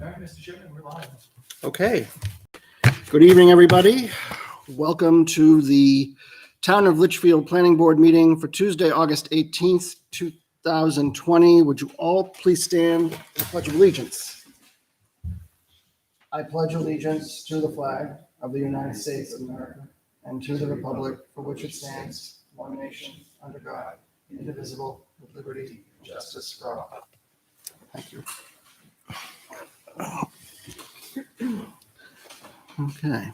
All right, Mr. Chairman, we're live. Okay. Good evening, everybody. Welcome to the Town of Litchfield Planning Board meeting for Tuesday, August 18th, 2020. Would you all please stand for the Pledge of Allegiance? I pledge allegiance to the flag of the United States of America and to the republic for which it stands, one nation, under God, indivisible, with liberty and justice for all. Thank you. Okay.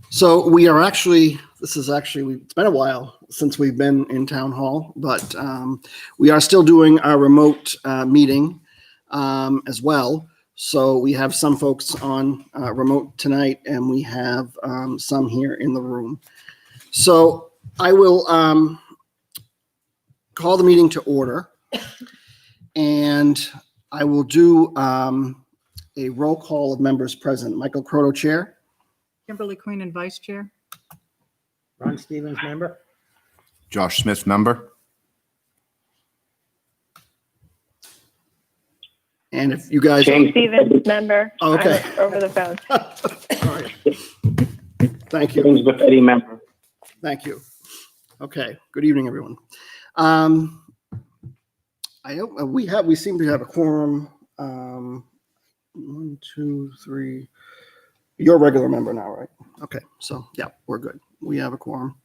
So we are actually, it's been a while since we've been in town hall, but we are still doing our remote meeting as well. So we have some folks on remote tonight and we have some here in the room. So I will call the meeting to order and I will do a roll call of members present. Michael Croto, Chair. Kimberly Queen and Vice Chair. Ron Stevens, member. Josh Smith, member. And if you guys... James Stevens, member. Oh, okay. I'm over the phone. All right. Thank you. James Buffetti, member. Thank you. Okay. Good evening, everyone. We seem to have a quorum. 1, 2, 3. You're a regular member now, right? Okay. So yeah, we're good. We have a quorum.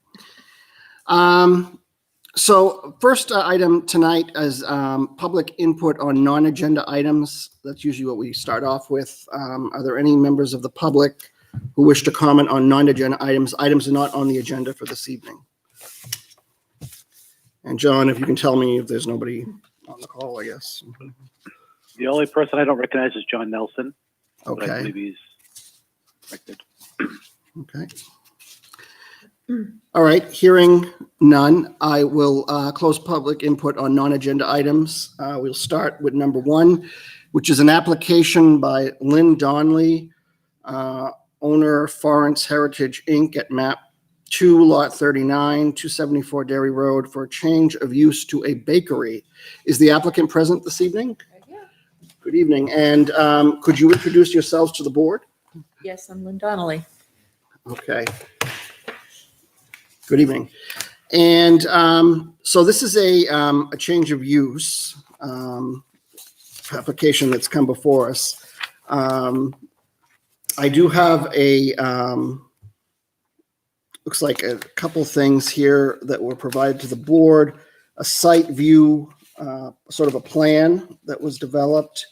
So first item tonight is public input on non-agenda items. That's usually what we start off with. Are there any members of the public who wish to comment on non-agenda items? Items are not on the agenda for this evening. And John, if you can tell me if there's nobody on the call, I guess. The only person I don't recognize is John Nelson. But I Okay. believe he's elected. Okay. All right, hearing none, I will close public input on non-agenda items. We'll start with number 1, which is an application by Lynn Donnelly, owner Florence Heritage Inc. at map 2, lot 39, 274 Dairy Road for a change of use to a bakery. Is the applicant present this evening? Good evening, and could you introduce yourselves to the board? Yes, I'm Lynn Donnelly. Okay. Good evening. And so this is a change of use application that's come before us. I do have looks like a couple things here that were provided to the board, a site view, sort of a plan that was developed,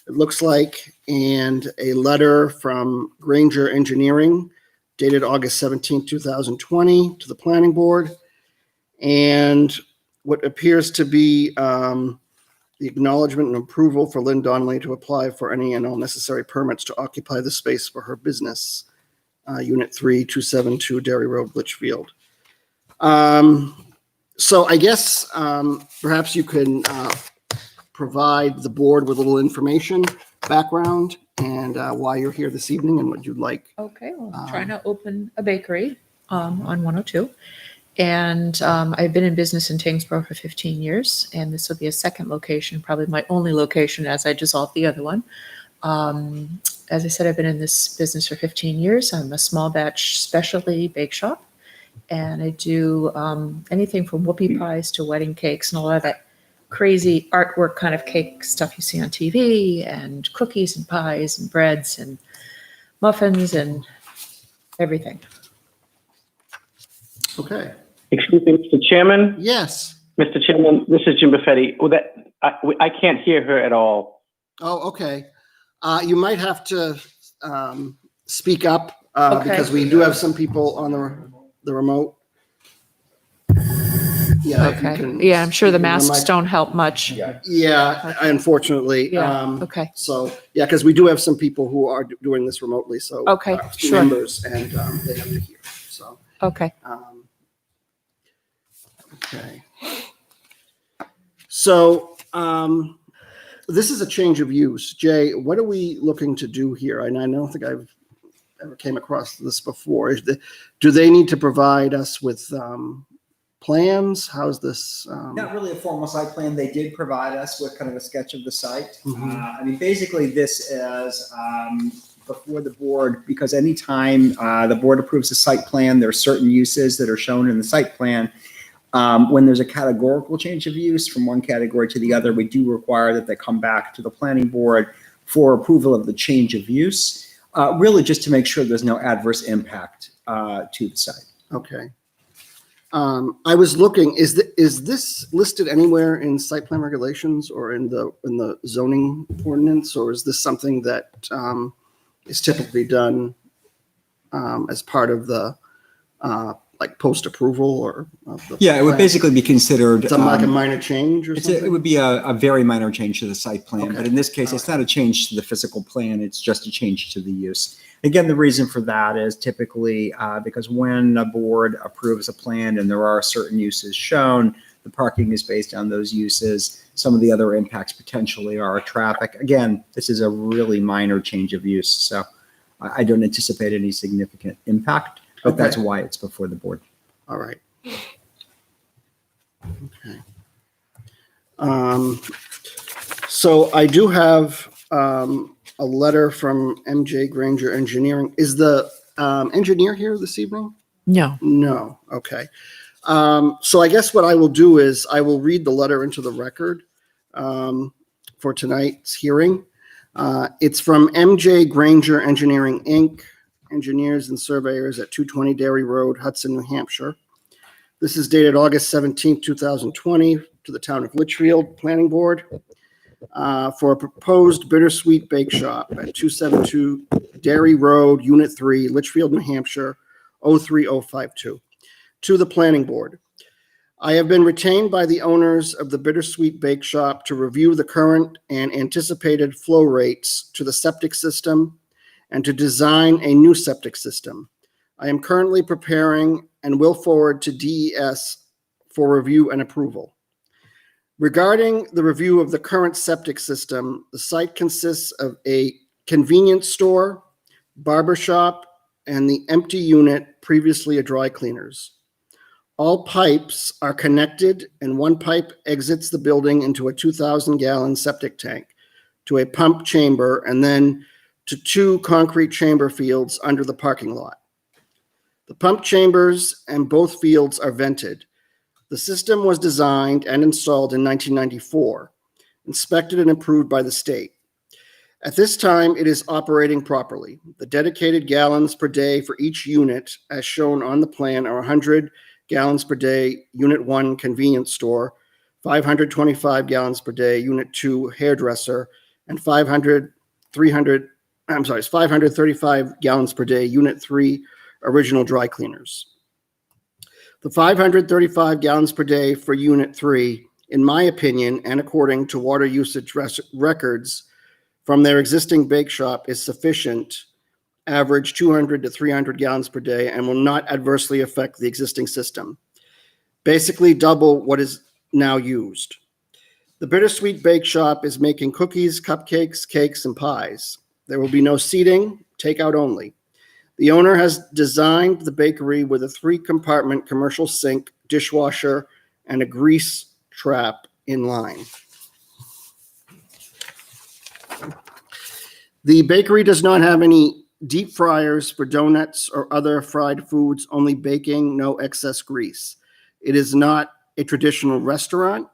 it looks like, and a letter from Granger Engineering dated August 17, 2020 to the planning board. And what appears to be the acknowledgement and approval for Lynn Donnelly to apply for any and all necessary permits to occupy the space for her business, Unit 3, 272 Dairy Road, Litchfield. So I guess perhaps you can provide the board with a little information, background, and why you're here this evening and what you'd like. Okay, well, I'm trying to open a bakery on 102. And I've been in business in Tingsboro for 15 years, and this will be a second location, probably my only location as I dissolved the other one. As I said, I've been in this business for 15 years. I'm a small batch specialty bake shop, and I do anything from whoopie pies to wedding cakes and a lot of that crazy artwork kind of cake stuff you see on TV, and cookies and pies and breads and muffins and everything. Okay. Excuse me, Mr. Chairman. Yes. Mr. Chairman, this is Jim Buffetti. Well, I can't hear her at all. Oh, okay. You might have to speak up Okay. because we do have some people on the remote. Yeah. if you Okay. can Yeah, I'm sure the speak in masks mic. don't help much. Yeah, unfortunately. Yeah, okay. So, yeah, because we do have some people who are doing this remotely, so. Okay, sure. Members, and they have to hear, so. Okay. Okay. So, this is a change of use. Jay, what are we looking to do here? And I don't think I've ever came across this before. Do they need to provide us with plans? How's this? Not really a formal site plan. They did provide us with kind of a sketch of the site. Mhm. I mean, basically, this is before the board, because anytime the board approves a site plan, there are certain uses that are shown in the site plan. When there's a categorical change of use from one category to the other, we do require that they come back to the planning board for approval of the change of use, really just to make sure there's no adverse impact to the site. Okay. I was looking, is this listed anywhere in site plan regulations or in the zoning ordinance, or is this something that is typically done as part of the like post-approval or of the Yeah, it would plan? basically be considered. It's like a minor change or something? It would be a very minor change to the site plan, Okay. but in this case, it's not a change to the physical plan, it's just a change to the use. Again, the reason for that is typically because when a board approves a plan and there are certain uses shown, the parking is based on those uses. Some of the other impacts potentially are traffic. Again, this is a really minor change of use, so I don't anticipate any significant impact, but that's Okay. why it's before the board. All right. Okay. So I do have a letter from MJ Granger Engineering. Is the engineer here this evening? No. No. Okay. So I guess what I will do is I will read the letter into the record for tonight's hearing. It's from MJ Granger Engineering, Inc., engineers and surveyors at 220 Dairy Road, Hudson, New Hampshire. This is dated August 17th, 2020, to the town of Litchfield Planning Board for a proposed bittersweet bake shop at 272 Dairy Road, Unit 3, Litchfield, New Hampshire, 03052, to the Planning Board. I have been retained by the owners of the bittersweet bake shop to review the current and anticipated flow rates to the septic system and to design a new septic system. I am currently preparing and will forward to DES for review and approval. Regarding the review of the current septic system, the site consists of a convenience store, barber shop, and the empty unit, previously a dry cleaners. All pipes are connected, and one pipe exits the building into a 2,000-gallon septic tank, to a pump chamber, and then to 2 concrete chamber fields under the parking lot. The pump chambers and both fields are vented. The system was designed and installed in 1994, inspected and approved by the state. At this time, it is operating properly. The dedicated gallons per day for each unit, as shown on the plan, are 100 gallons per day, Unit 1 convenience store, 525 gallons per day, Unit 2 hairdresser, and 535 gallons per day, Unit 3 original dry cleaners. The 535 gallons per day for Unit 3, in my opinion, and according to water usage records from their existing bake shop, is sufficient, average 200 to 300 gallons per day, and will not adversely affect the existing system. Basically double what is now used. The Bittersweet Bake Shop is making cookies, cupcakes, cakes, and pies. There will be no seating, takeout only. The owner has designed the bakery with a 3-compartment commercial sink, dishwasher, and a grease trap in line. The bakery does not have any deep fryers for donuts or other fried foods, only baking, no excess grease. It is not a traditional restaurant.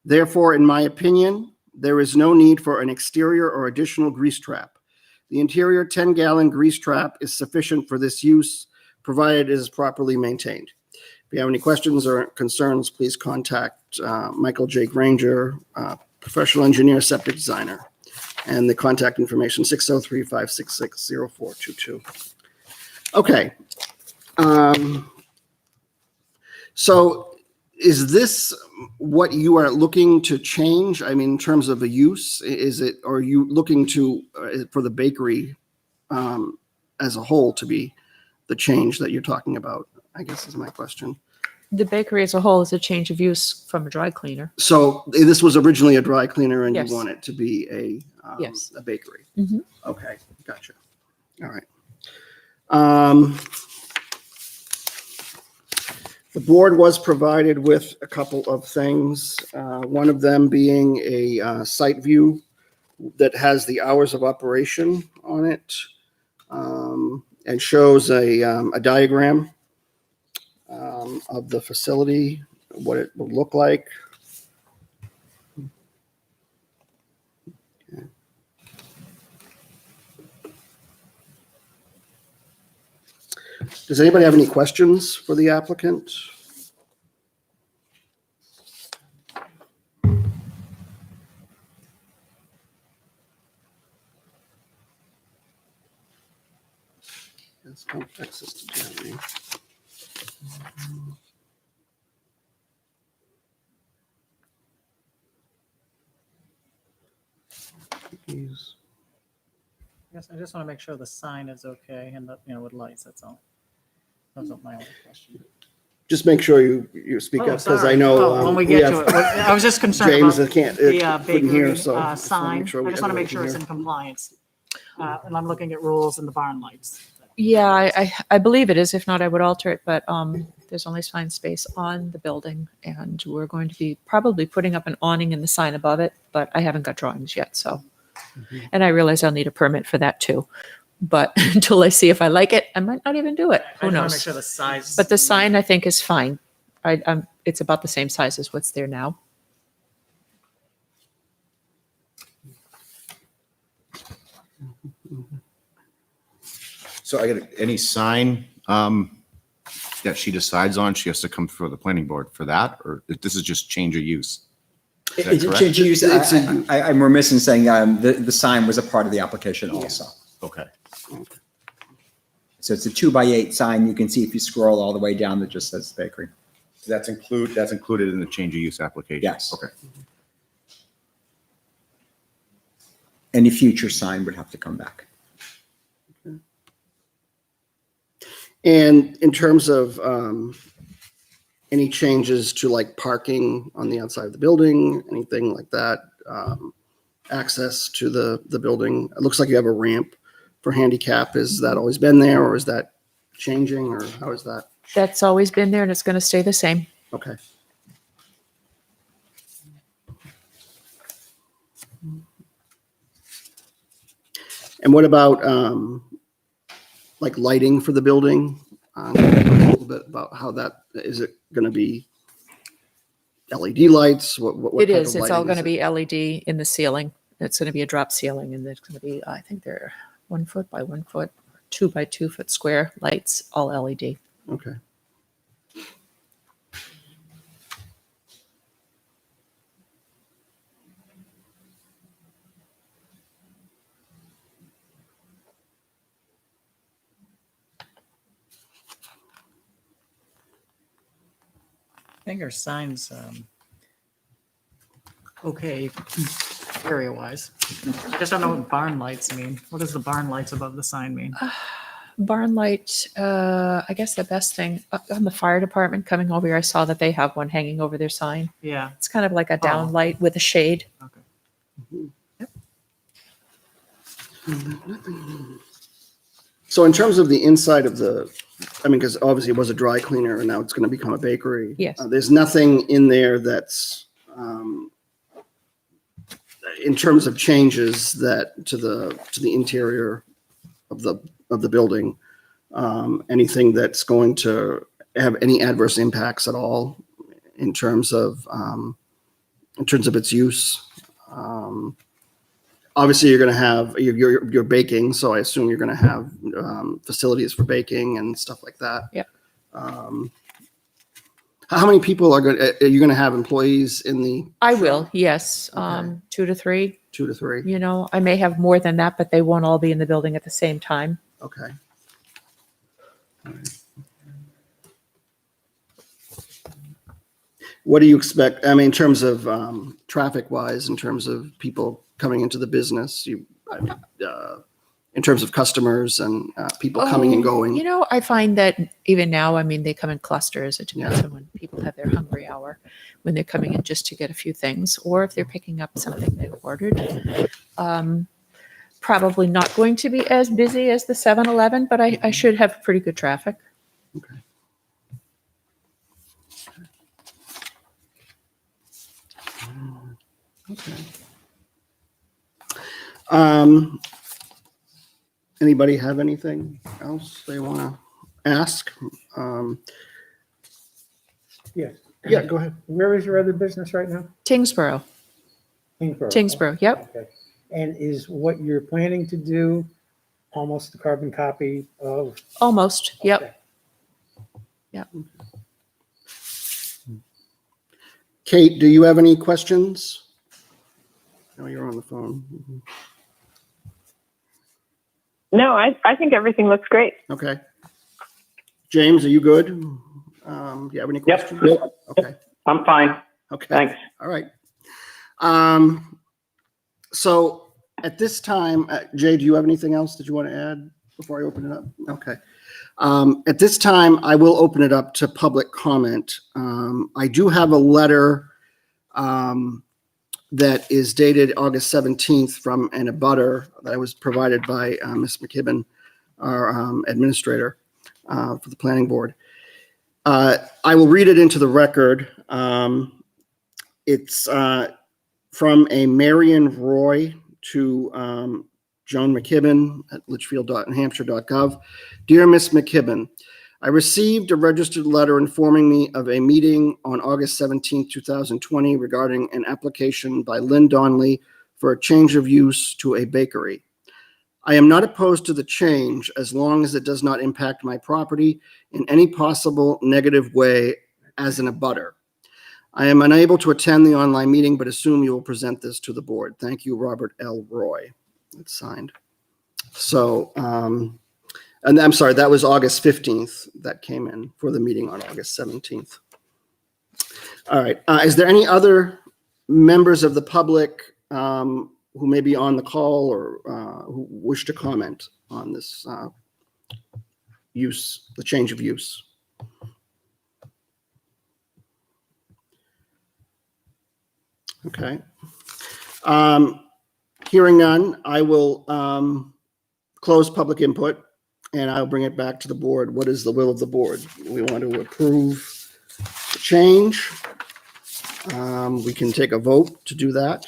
Therefore, in my opinion, there is no need for an exterior or additional grease trap. The interior 10-gallon grease trap is sufficient for this use, provided it is properly maintained. If you have any questions or concerns, please contact Michael J. Granger, professional engineer, septic designer. And the contact information, 603-566-0422. Okay. So is this what you are looking to change? I mean, in terms of the use, is it, or are you looking to, for the bakery as a whole to be the change that you're talking about? I guess is my question. The bakery as a whole is a change of use from a dry cleaner. So this was originally a dry cleaner and Yes. you want it to be Yes. a bakery? Mhm. Okay, gotcha. All right. The board was provided with a couple of things, one of them being a site view that has the hours of operation on it, and shows a diagram of the facility, what it would look like. Does anybody have any questions for the applicant? Yes, no access to Jeremy. Cookies. Yes, I just want to make sure the sign is okay and the, with lights, that's all. That's not my only question. Just make sure you speak up, because I sorry. know. When we we get have to it, I was just concerned James about that can't, the couldn't hear, bakery so. just wanna sign. make sure I just want to everybody make sure can it's hear. in compliance. And I'm looking at rules and the barn lights. Yeah, I believe it is. If not, I would alter it, but there's only sign space on the building, and we're going to be probably putting up an awning and the sign above it, but I haven't got drawings yet, so. And I realize I'll need a permit for that too. But until I see if I like it, I might not even do it. I Who just want to make knows? sure the size. But the sign, I think, is fine. It's about the same size as what's there now. So I get any sign that she decides on, she has to come before the planning board for that, or this is just change of use? Is that It's a correct? change of use. It's a- I'm remiss in saying the sign was a part of the application also. Okay. So it's a 2x8 sign. You can see if you scroll all the way down that just says bakery. So that's included in the change of use application? Yes. Okay. Any future sign would have to come back. And in terms of any changes to like parking on the outside of the building, anything like that, access to the building, it looks like you have a ramp for handicap. Has that always been there, or is that changing, or how is that? That's always been there and it's going to stay the same. Okay. And what about like lighting for the building? A little bit about how that, is it going to be LED lights? What It type is. of It's all lighting going is to it? be LED in the ceiling. It's going to be a drop ceiling, and there's going to be, I think they're 1 foot by 1 foot, 2 by 2 foot square lights, all LED. Okay. I think our signs, okay, area wise. I just don't know what barn lights mean. What does the barn lights above the sign mean? Barn light, I guess the best thing on the fire department coming over here, I saw that they have one hanging over their sign. Yeah, It's kind of like a down Oh. light with a shade. okay. So in terms of the inside of the, I mean, because obviously it was a dry cleaner and now it's going to become a bakery. Yes. There's nothing in there that's, in terms of changes that to the interior of the building, anything that's going to have any adverse impacts at all in terms of its use. Obviously, you're going to have you're baking, so I assume you're going to have facilities for baking and stuff like that. Yeah. How many people are you going to have employees in the I will, yes, Okay. 2 to 3. 2 to 3? You know, I may have more than that, but they won't all be in the building at the same time. Okay. All right. What do you expect? I mean, in terms of traffic wise, in terms of people coming into the business, in terms of customers and people coming and going. You know, I find that even now, I mean, they come in clusters. It depends on when people have their hungry hour, when they're coming in just to get a few things, or if they're picking up something they've ordered. Probably not going to be as busy as the 7-Eleven, but I should have pretty good traffic. Okay. Okay. Anybody have anything else they want to ask? Yes. Yeah, go ahead. Where is your other business right now? Tingsboro, Kingsborough. Tingsboro, yep, Okay. And is what you're planning to do almost a carbon copy of? almost, yep. Okay. Kate, do you have any questions? No, you're on the phone. No, I think everything looks great. Okay. James, are you good? Do you have any Yep. questions? Yep. Okay. I'm fine. Okay. Thanks. All right. So at this time, Jay, do you have anything else that you want to add before I open it up? Okay. At this time, I will open it up to public comment. I do have a letter that is dated August 17th from an abutter that was provided by Ms. McKibben, our administrator for the planning board. I will read it into the record. It's from a Marion Roy to Joan McKibben at litchfield.newhampshire.gov. Dear Miss McKibben, I received a registered letter informing me of a meeting on August 17, 2020 regarding an application by Lynn Donnelly for a change of use to a bakery. I am not opposed to the change as long as it does not impact my property in any possible negative way as an abutter. I am unable to attend the online meeting, but assume you will present this to the board. Thank you, Robert L. Roy. It's signed. So, and I'm sorry, that was August 15th that came in for the meeting on August 17th. All right. Is there any other members of the public who may be on the call or who wish to comment on this use, the change of use? Okay. Hearing none, I will close public input and I'll bring it back to the board. What is the will of the board? We want to approve the change. We can take a vote to do that.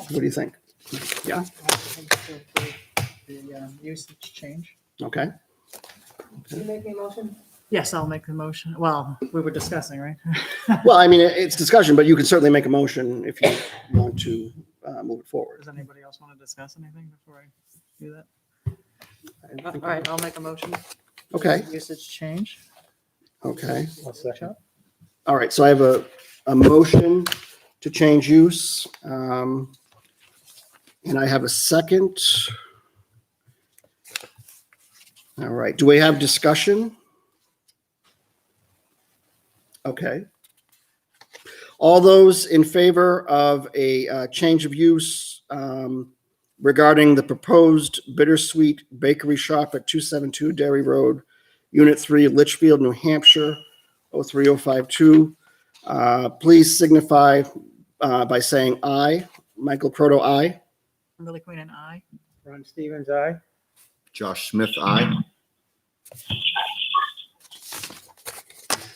What do you think? Yeah, The usage change. okay. Yes, I'll make the motion. Well, we were discussing, right? Well, I mean, it's discussion, but you can certainly make a motion if you want to move it forward. Does anybody else want to discuss anything before I do that? I All think- right, I'll make a motion. Okay, Usage change. okay. One second. All right, so I have a motion to change use. And I have a second. All right, do we have discussion? Okay. All those in favor of a change of use regarding the proposed Bittersweet Bakery Shop at 272 Dairy Road, Unit 3, Litchfield, New Hampshire, 03052, please signify by saying aye. Michael Proto, aye. Lily Queen and I. Ron Stevens, aye. Josh Smith, aye.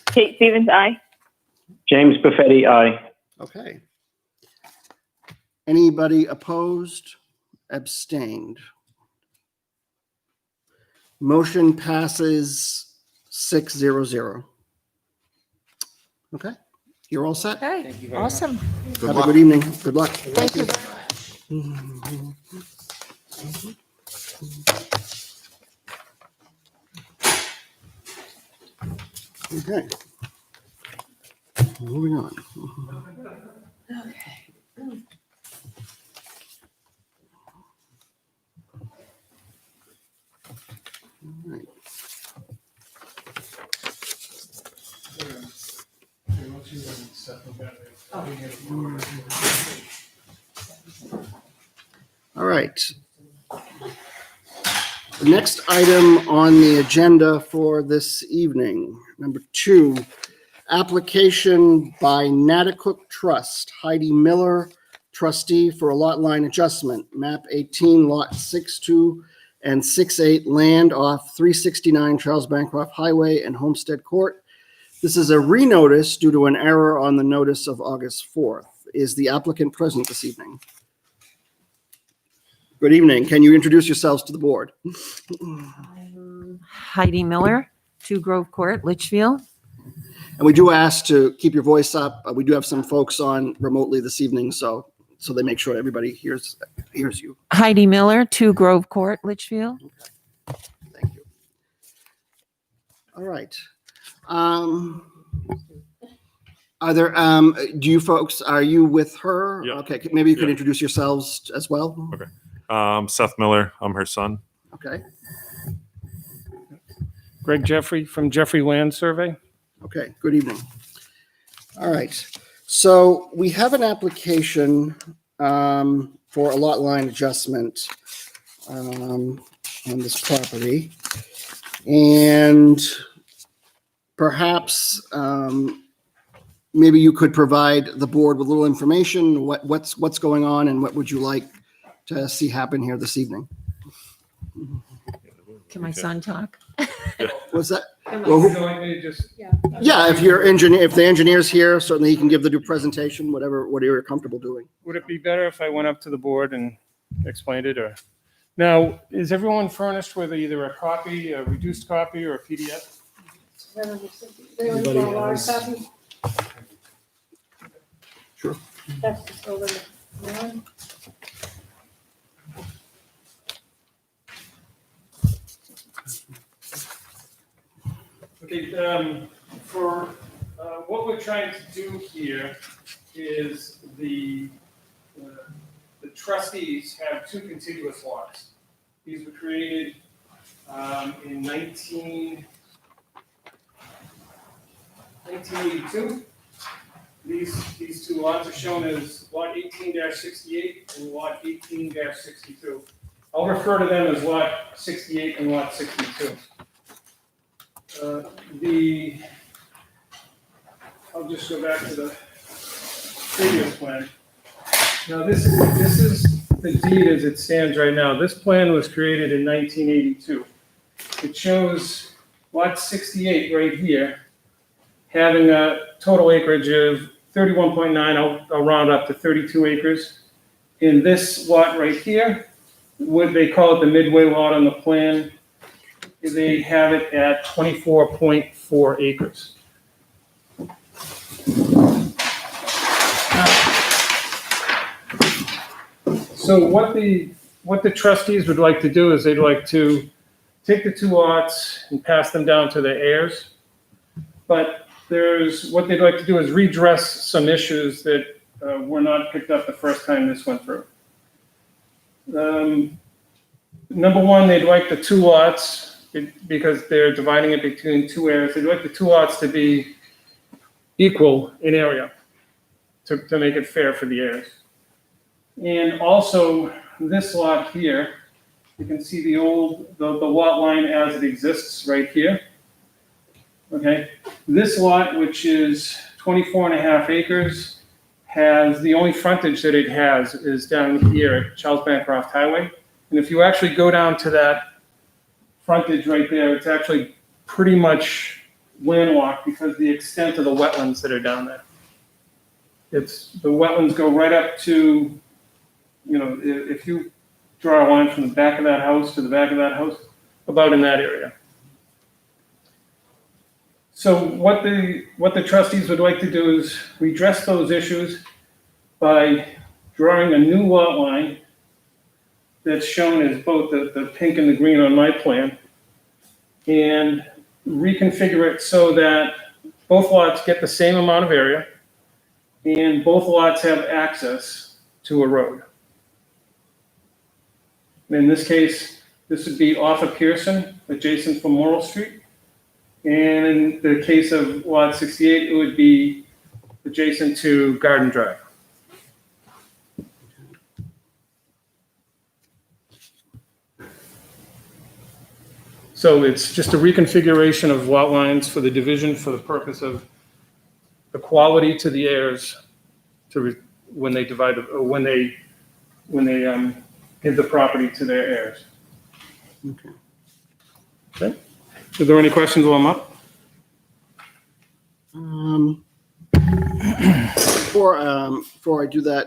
Kate Stevens, aye. James Buffetti, aye. Okay. Anybody opposed? Abstained? Motion passes 6-0-0. Okay, you're all set. Okay, awesome. Good Have a luck. good evening. Good luck. Thank you. Okay. Moving on. All right. All right. The next item on the agenda for this evening, number 2, application by Natticook Trust, Heidi Miller, trustee for a lot line adjustment, map 18, lot 62 and 68, land off 369 Charles Bancroft Highway and Homestead Court, This is a renotice due to an error on the notice of August 4th. Is the applicant present this evening? Good evening. Can you introduce yourselves to the board? Heidi Miller, 2 Grove Court, Litchfield. And we do ask to keep your voice up. We do have some folks on remotely this evening, so they make sure everybody hears you. Heidi Miller, 2 Grove Court, Litchfield. Thank you. All right. Are there, do you folks, are you with her? Yeah. Okay, maybe you could Yeah. introduce yourselves as well. Okay. Seth Miller, I'm her son. Okay, Greg Jeffrey from Jeffrey Land Survey. okay, good evening. All right, so we have an application for a lot line adjustment on this property. And perhaps maybe you could provide the board with a little information, what's going on and what would you like to see happen here this evening? Can my son talk? Was that? Can Well, my- who- Yeah, if the engineer's here, certainly he can give the new presentation, whatever you're comfortable doing. Would it be better if I went up to the board and explained it, or? Now, is everyone furnished with either a copy, a reduced copy, or a PDF? Everybody has- Sure. Okay, for what we're trying to do here is the trustees have 2 contiguous lots. These were created in 1982. These 2 lots are shown as lot 18-68 and lot 18-62. I'll refer to them as lot 68 and lot 62. I'll just go back to the previous plan. Now, this is the deed as it stands right now. This plan was created in 1982. It shows lot 68 right here, having a total acreage of 31.9, I'll round up to 32 acres. In this lot right here, what they call it the midway lot on the plan, they have it at 24.4 acres. So what the trustees would like to do is they'd like to take the 2 lots and pass them down to their heirs. But what they'd like to do is redress some issues that were not picked up the first time this went through. Number one, they'd like the 2 lots, because they're dividing it between 2 heirs, they'd like the 2 lots to be equal in area to make it fair for the heirs. And also, this lot here, you can see the lot line as it exists right here. Okay, this lot, which is 24.5 acres, has the only frontage that it has is down here at Charles Bancroft Highway. And if you actually go down to that frontage right there, it's actually pretty much landlocked because the extent of the wetlands that are down there. The wetlands go right up to, if you draw a line from the back of that house to the back of that house, about in that area. So what the trustees would like to do is redress those issues by drawing a new lot line that's shown as both the pink and the green on my plan, and reconfigure it so that both lots get the same amount of area and both lots have access to a road. In this case, this would be off of Pearson, adjacent from Morrill Street. And in the case of lot 68, it would be adjacent to Garden Drive. So it's just a reconfiguration of lot lines for the division for the purpose of equality to the heirs when they divide, when they give the property to their heirs. Okay. Okay. Are there any questions while I'm up? Before I do that,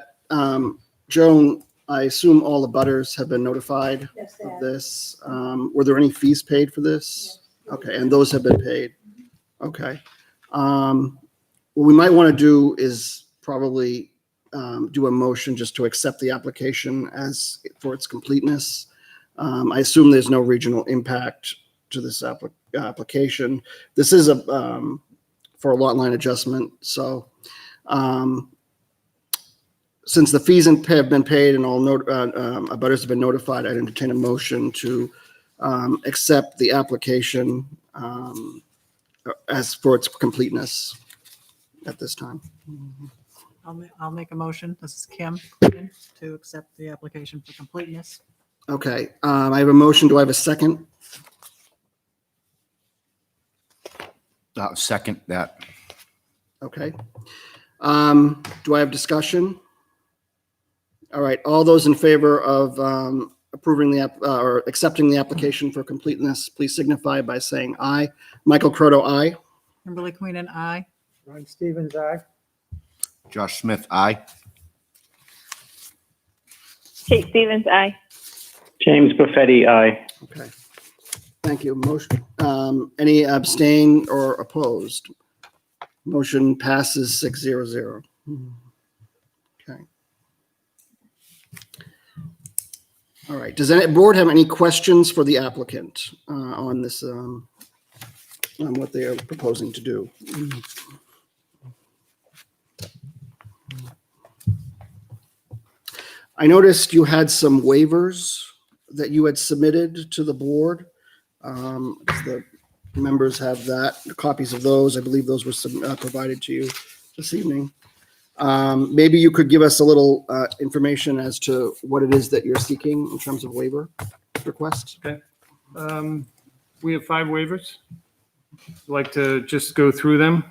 Joan, I assume all the butters have been notified of this. Were there any fees paid for this? Okay, and those have been paid. Okay. What we might want to do is probably do a motion just to accept the application as for its completeness. I assume there's no regional impact to this application. This is for a lot line adjustment. So since the fees have been paid and all abutters have been notified, I'd entertain a motion to accept the application as for its completeness at this time. I'll make a motion. This is Kim to accept the application for completeness. Okay, I have a motion. Do I have a second? Second that. Okay. Do I have discussion? All right, all those in favor of approving or accepting the application for completeness, please signify by saying aye. Michael Croto, aye. Kimberly Queen and I. Ron Stevens, aye. Josh Smith, aye. Kate Stevens, aye. James Buffetti, aye. Okay. Thank you. Motion. Any abstain or opposed? Motion passes 6-0-0. Okay. All right. Does any board have any questions for the applicant on this, on what they are proposing to do? I noticed you had some waivers that you had submitted to the board. The members have copies of those. I believe those were provided to you this evening. Maybe you could give us a little information as to what it is that you're seeking in terms of waiver requests. Okay. We have 5 waivers. I'd like to just go through them.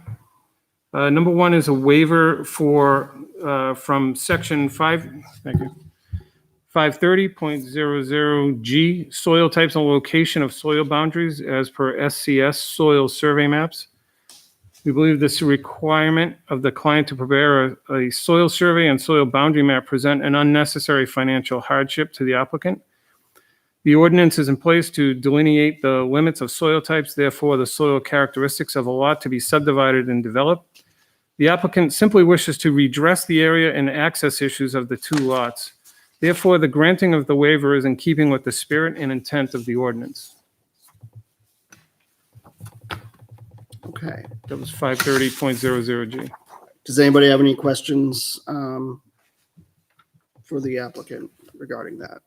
Number 1 is a waiver for from section 530.00G, soil types and location of soil boundaries as per SCS soil survey maps. We believe this requirement of the client to prepare a soil survey and soil boundary map present an unnecessary financial hardship to the applicant. The ordinance is in place to delineate the limits of soil types, therefore the soil characteristics of a lot to be subdivided and developed. The applicant simply wishes to redress the area and access issues of the 2 lots. Therefore, the granting of the waiver is in keeping with the spirit and intent of the ordinance. Okay. That was 530.00G. Does anybody have any questions for the applicant regarding that?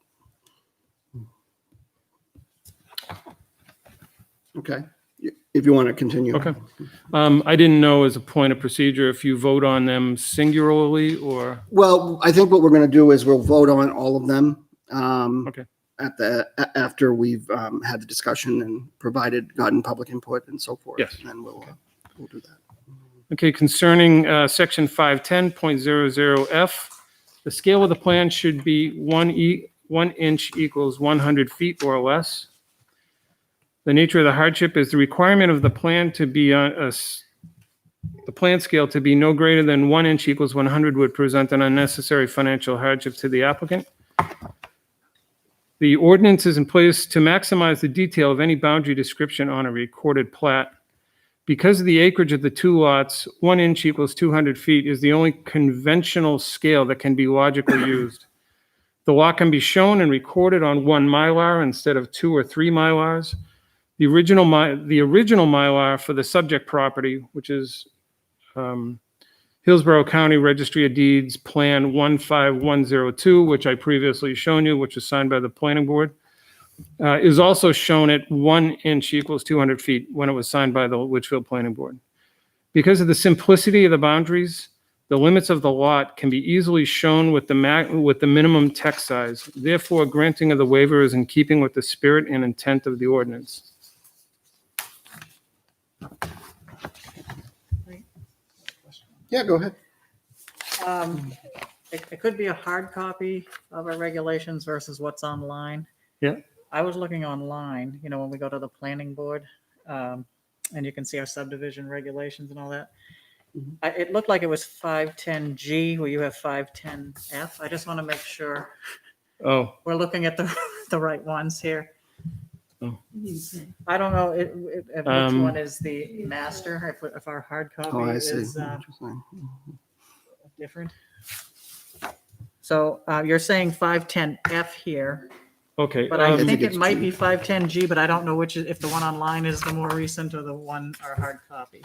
Okay. If you want to continue. Okay. I didn't know as a point of procedure if you vote on them singularly or. Well, I think what we're going to do is we'll vote on all of them. Okay. After we've had the discussion and gotten public input and so forth. Yes. And then we'll do that. Okay, concerning section 510.00F, the scale of the plan should be 1 inch equals 100 feet or less. The nature of the hardship is the requirement of the plan to be the plan scale to be no greater than 1 inch equals 100 would present an unnecessary financial hardship to the applicant. The ordinance is in place to maximize the detail of any boundary description on a recorded plat. Because of the acreage of the 2 lots, 1 inch equals 200 feet is the only conventional scale that can be logically used. The lot can be shown and recorded on 1 Mylar instead of 2 or 3 Mylars. The original Mylar for the subject property, which is Hillsborough County Registry of Deeds Plan 15102, which I previously shown you, which was signed by the planning board, is also shown at 1 inch equals 200 feet when it was signed by the Litchfield Planning Board. Because of the simplicity of the boundaries, the limits of the lot can be easily shown with the minimum text size. Therefore, granting of the waiver is in keeping with the spirit and intent of the ordinance. Yeah, go ahead. It could be a hard copy of our regulations versus what's online. Yeah. I was looking online, when we go to the planning board, And you can see our subdivision regulations and all that. Mhm. It looked like it was 510G where you have 510F. I just want to make sure Oh, we're looking at the, the right ones here. I don't know which one is the master, if our hard Oh, copy I see. is different. So you're saying 510F here, okay. but I think it's it might G. be 510G, but I don't know which, if the one online is the more recent or the one, our hard copy.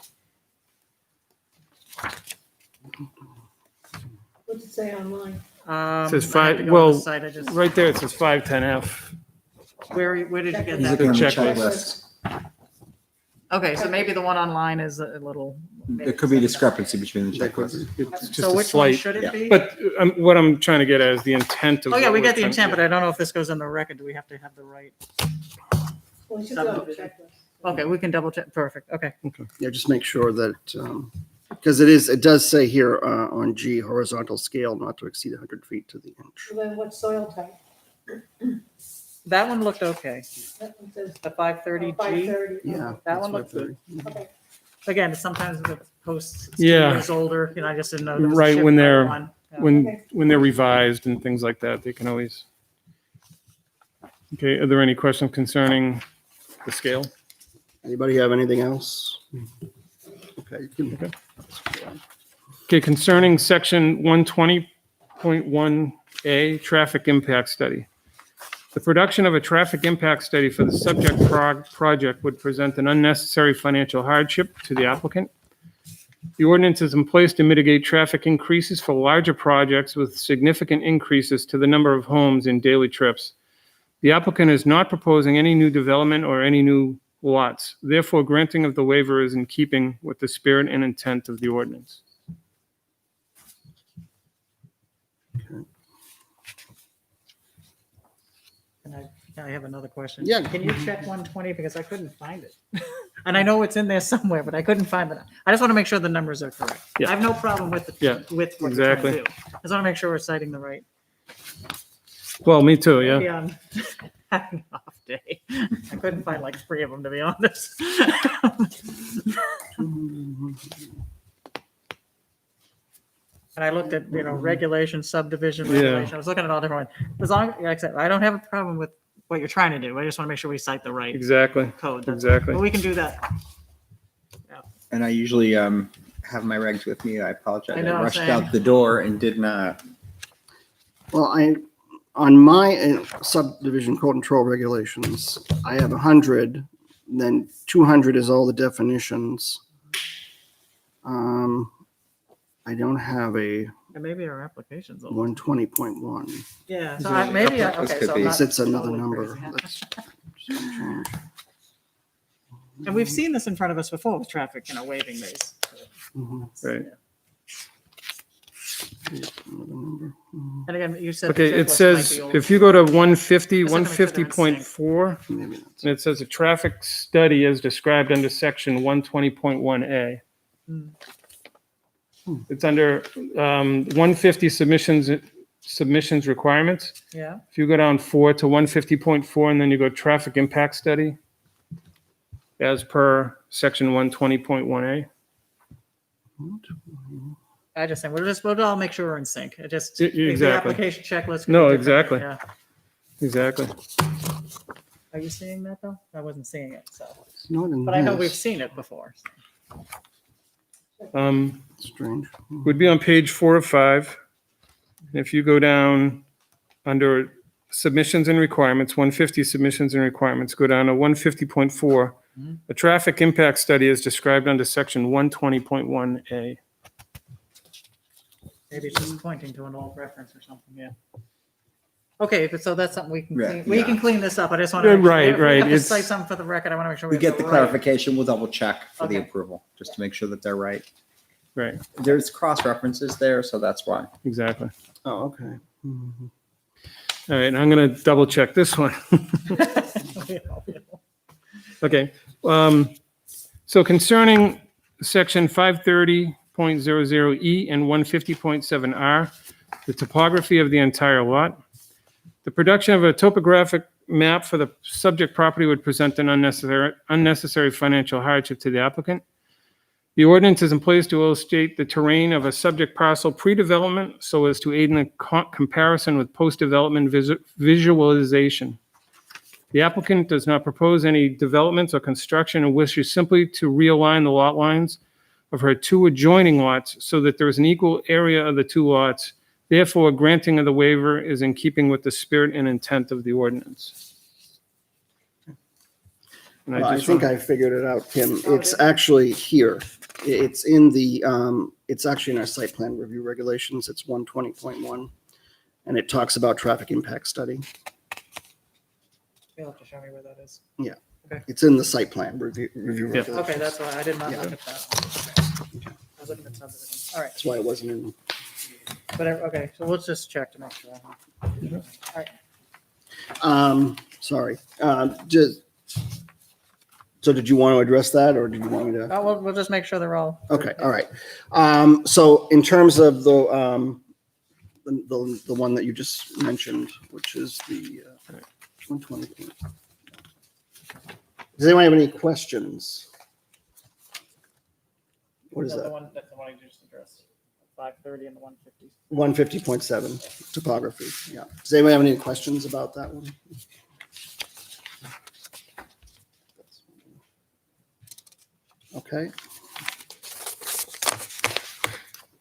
What's it say online? Says I have to five- go on the well, site, I just, Right there, it says 510F. where did you get He's that? looking on the checklist. checklist. Okay, so maybe the one online is a little. There could be a discrepancy between the checklists. It's just So a which one slight, should yeah. it be? but what I'm trying to get at is the intent of. Oh, yeah, what we we're get the trying- intent, but I don't know if this goes in the record. Do we have to have the right? Subdivision. Okay, we can double check. Perfect. Okay. Yeah, just make sure that, because it does say here on G, horizontal scale not to exceed 100 feet to the inch. Then what soil type? That one looked okay. That one says The 530G. Yeah. That that's one looked 530. Okay. Again, sometimes the posts Yeah. years older, I just didn't know. there was a Right, chip when by they're- one. Yeah. When they're revised and things like that, they can always. Okay, are there any questions concerning the scale? Anybody have anything else? Okay. you can- Okay, concerning section 120.1A, traffic impact study. The production of a traffic impact study for the subject project would present an unnecessary financial hardship to the applicant. The ordinance is in place to mitigate traffic increases for larger projects with significant increases to the number of homes in daily trips. The applicant is not proposing any new development or any new lots. Therefore, granting of the waiver is in keeping with the spirit and intent of the ordinance. And I have another question. Yeah. Can you check 120 because I couldn't find it? And I know it's in there somewhere, but I couldn't find it. I just want to make sure the numbers are correct. Yeah. I have no problem with Yeah, with what you're trying exactly. to do. I just want to make sure we're citing the right. Well, me too, yeah. Maybe I'm having an off day. I couldn't find like 3 of them, to be honest. And I looked at, regulation, subdivision Yeah. regulation. I was looking at all different ones. As long, like I said, I don't have a problem with what you're trying to do. I just want to make sure we cite the right Exactly, code. That's- exactly. But we can do that. And I usually have my regs with me. I apologize. I know, I rushed same. out the door and did not. Well, on my subdivision code control regulations, I have 100, then 200 is all the definitions. I don't have a And maybe our application's old. 120.1. Yeah, so Yeah, maybe, this okay, could so be- I'm not It's another totally number. crazy. That's just gonna change. And we've seen this in front of us before with traffic, waiving these. Mhm. Right. And Another number. again, you said. the Okay, it checklist says, might be old. if you go to 150, Just wanna make sure they're in sync. 150.4, Maybe that's. and it says a traffic study as described under section 120.1A. Hmm. It's under 150 submissions requirements. Yeah, If you go down 4 to 150.4, and then you go traffic impact study, as per section 120.1A. I just think we'll all make sure we're in sync. It just. Exactly. The application checklist. could No, be different, exactly. yeah. Exactly. Are you seeing that though? I wasn't seeing it, so, It's not in but I know this. we've seen it before. Strange. Would be on page 4 of 5. And if you go down under submissions and requirements, 150 submissions and requirements, go down to 150.4. Mhm. A traffic impact study is described under section 120.1A. Maybe it's just pointing to an old reference or something, yeah. Okay, but so that's something we can, Right, we yeah. can clean this up. I just want Yeah, to. right, right, If we have to it's- cite something for the record, I want to make sure we We have get the right. clarification. We'll double check for the Okay. approval, just to make sure that they're right. Right, There's cross references there, so that's why. exactly. Oh, okay. Mhm. All right, and I'm going to double check this one. Okay. So concerning section 530.00E and 150.7R, the topography of the entire lot, the production of a topographic map for the subject property would present an unnecessary financial hardship to the applicant. The ordinance is in place to illustrate the terrain of a subject parcel pre-development so as to aid in the comparison with post-development visualization. The applicant does not propose any developments or construction and wishes simply to realign the lot lines of her two adjoining lots so that there is an equal area of the two lots. Therefore, granting of the waiver is in keeping with the spirit and intent of the ordinance. And Well, I just think want- I figured it out, Kim. It's actually here. It's in the, it's actually in our site plan review regulations. It's 120.1. And it talks about traffic impact study. You'll have to show me where that is. It's in the site plan review Yeah. regulations. Okay, that's why I did not Yeah. look at that. Okay. I was looking at subdivision. All right, That's why it wasn't in. okay, so let's just check to make sure. Sorry. Just, so did you want to address that or did you want me to? We'll just make sure they're all. Okay, all right. So in terms of the one that you just mentioned, which is the 120. Does anyone have any questions? What is That's that? That's the one you just addressed. 530 and the 150. 150.7 topography. Yeah. Does anyone have any questions about that one? Okay.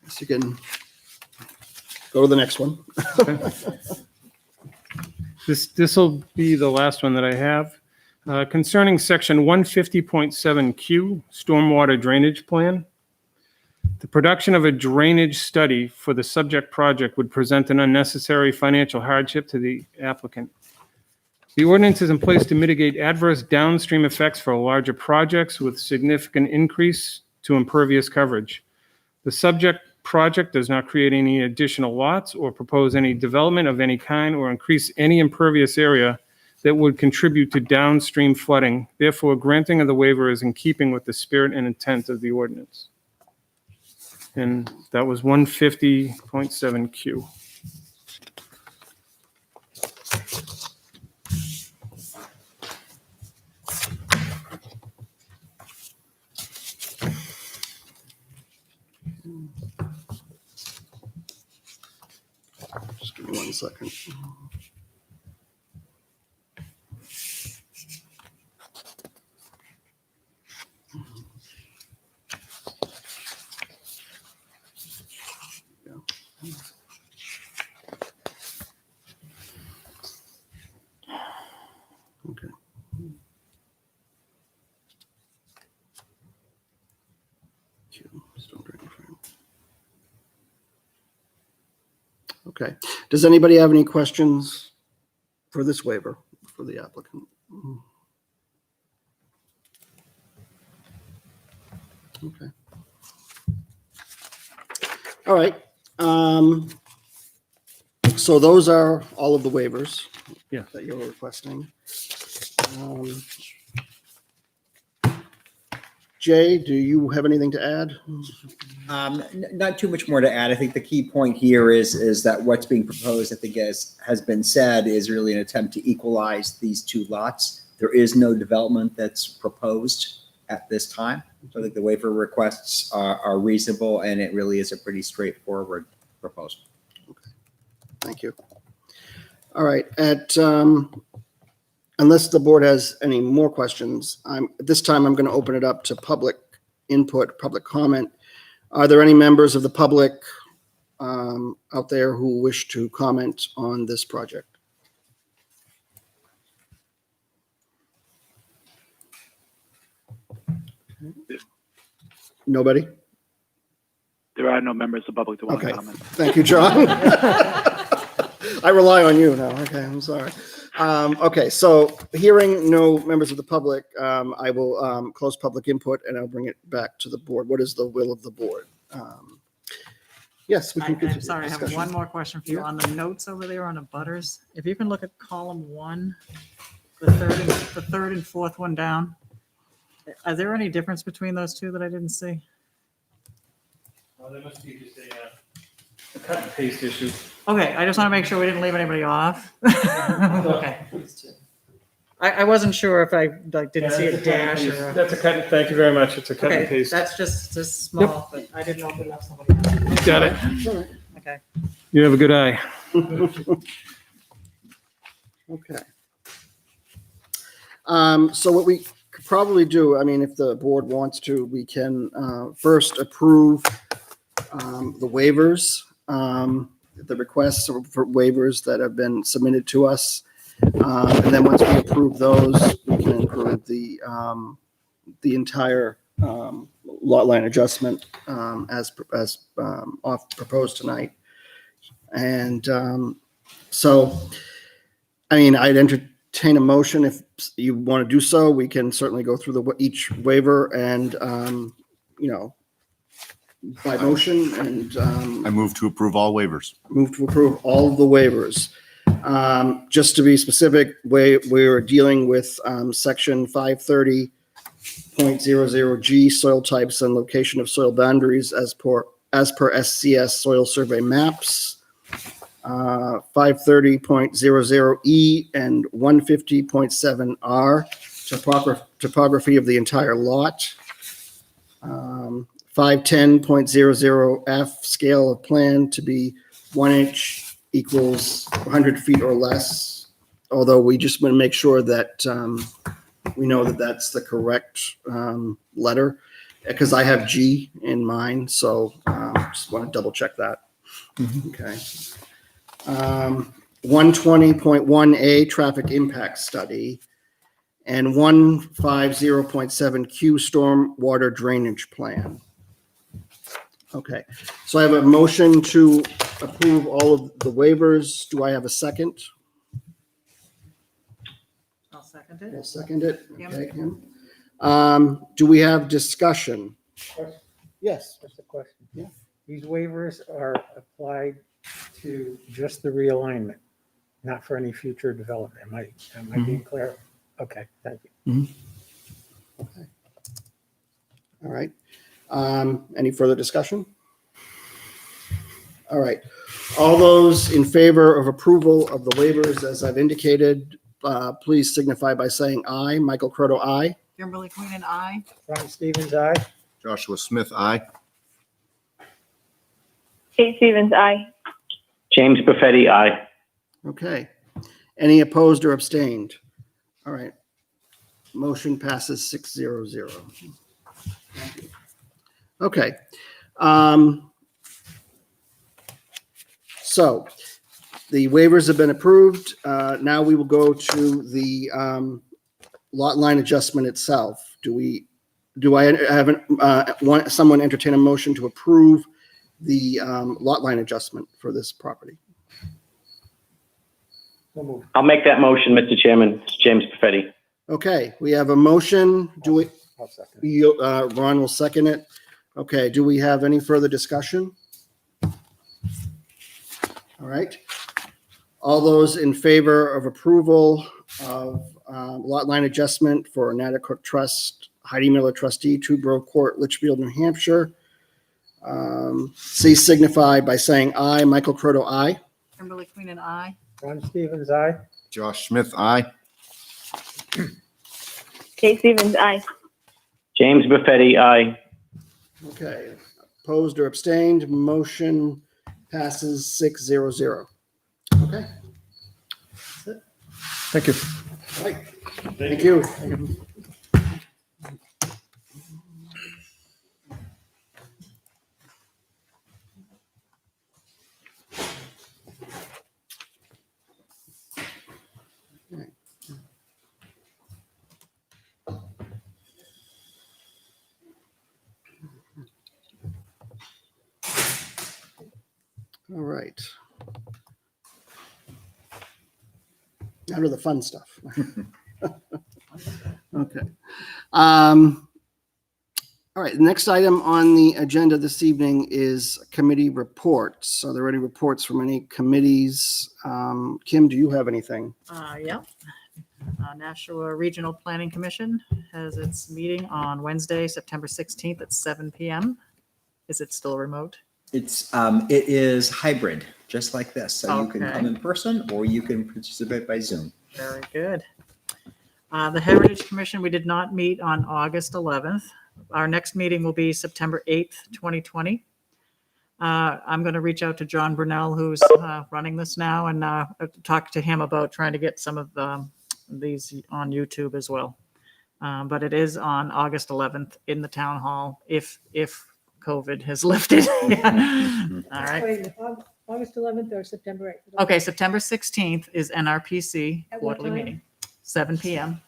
So you can go to the next one. This will be the last one that I have. Concerning section 150.7Q, stormwater drainage plan. The production of a drainage study for the subject project would present an unnecessary financial hardship to the applicant. The ordinance is in place to mitigate adverse downstream effects for larger projects with significant increase to impervious coverage. The subject project does not create any additional lots or propose any development of any kind or increase any impervious area that would contribute to downstream flooding. Therefore, granting of the waiver is in keeping with the spirit and intent of the ordinance. And that was 150.7Q. Just give me 1 second. Okay. Okay. Does anybody have any questions for this waiver for the applicant? Okay. All right. So those are all of the waivers Yeah. that you're requesting. Jay, do you have anything to add? Not too much more to add. I think the key point here is that what's being proposed, I think has been said, is really an attempt to equalize these two lots. There is no development that's proposed at this time. So I think the waiver requests are reasonable and it really is a pretty straightforward proposal. Thank you. All right. Unless the board has any more questions, at this time I'm going to open it up to public input, public comment. Are there any members of the public out there who wish to comment on this project? Nobody? There are no members of the public that want Okay. to comment. Thank you, John. I rely on you now. Okay, I'm sorry. Okay, so hearing no members of the public, I will close public input and I'll bring it back to the board. What is the will of the board? Yes, we can I'm continue sorry, I have discussion. one more question for you. Yeah. On the notes over there on the butters, if you can look at column 1, the third and fourth one down. Are there any difference between those two that I didn't see? Well, there must be just a cut and paste issue. Okay, I just want to make sure we didn't leave anybody off. Okay. I wasn't sure if I like didn't see a That's cut and dash paste. or. That's a cut, thank you very much. It's a cut and Okay, paste. that's just small, but I didn't know if we left somebody else. Got it. Okay. You have a good eye. Okay. So what we could probably do, I mean, if the board wants to, we can first approve the waivers, the requests for waivers that have been submitted to us. And then once we approve those, we can approve the entire lot line adjustment as proposed tonight. And so, I mean, I'd entertain a motion if you want to do so. We can certainly go through each waiver and, by motion and I move to approve all waivers. move to approve all of the waivers. Just to be specific, we're dealing with section 530.00G, soil types and location of soil boundaries as per SCS soil survey maps. 530.00E and 150.7R, topography of the entire lot. 510.00F, scale of plan to be 1 inch equals 100 feet or less. Although we just want to make sure that we know that that's the correct letter, because I have G in mine, so just want to double check that. Okay. 120.1A, traffic impact study, and 150.7Q, storm water drainage plan. Okay, so I have a motion to approve all of the waivers. Do I have a second? I'll second it. I'll second it. Kim? Okay, Kim. Do we have discussion? Yes. Just a question. Yeah. These waivers are applied to just the realignment, not for any future development. Am I being clear? Okay, thank you. Okay. All right. Any further discussion? All right. All those in favor of approval of the waivers, as I've indicated, please signify by saying aye. Michael Croto, aye. Kimberly Queen and I. Ron Stevens, aye. Joshua Smith, aye. Kate Stevens, aye. James Buffetti, aye. Okay. Any opposed or abstained? All right. Motion passes 6-0-0. Thank you. Okay. So the waivers have been approved. Now we will go to the lot line adjustment itself. Do I have someone entertain a motion to approve the lot line adjustment for this property? So moved. I'll make that motion, Mr. Chairman. It's James Buffetti. Okay, we have a motion. I'll second. Ron will second it. Okay, do we have any further discussion? All right. All those in favor of approval of lot line adjustment for Natticook Trust, Heidi Miller trustee, 2 Grove Court, Litchfield, New Hampshire. Please signify by saying aye. Michael Croto, aye. Kimberly Queen and I. Ron Stevens, aye. Josh Smith, aye. Kate Stevens, aye. James Buffetti, aye. Okay. Opposed or abstained, motion passes 6-0-0. Okay. Thank you. All right. Thank you. All right. Now to the fun stuff. Okay. All right, the next item on the agenda this evening is committee reports. Are there any reports from any committees? Kim, do you have anything? Yeah. Nashua Regional Planning Commission has its meeting on Wednesday, September 16th at 7 p.m. Is it still remote? It is hybrid, just like this. So you can Okay. come in person or you can participate by Zoom. Very good. The Heritage Commission, we did not meet on August 11th. Our next meeting will be September 8th, 2020. I'm going to reach out to John Brunel, who's running this now, and talk to him about trying to get some of these on YouTube as well. But it is on August 11th in the town hall, if COVID has lifted. All right. Wait, August 11th or September 8th? Okay, September 16th is NRPC At what quarterly time? meeting, 7 PM.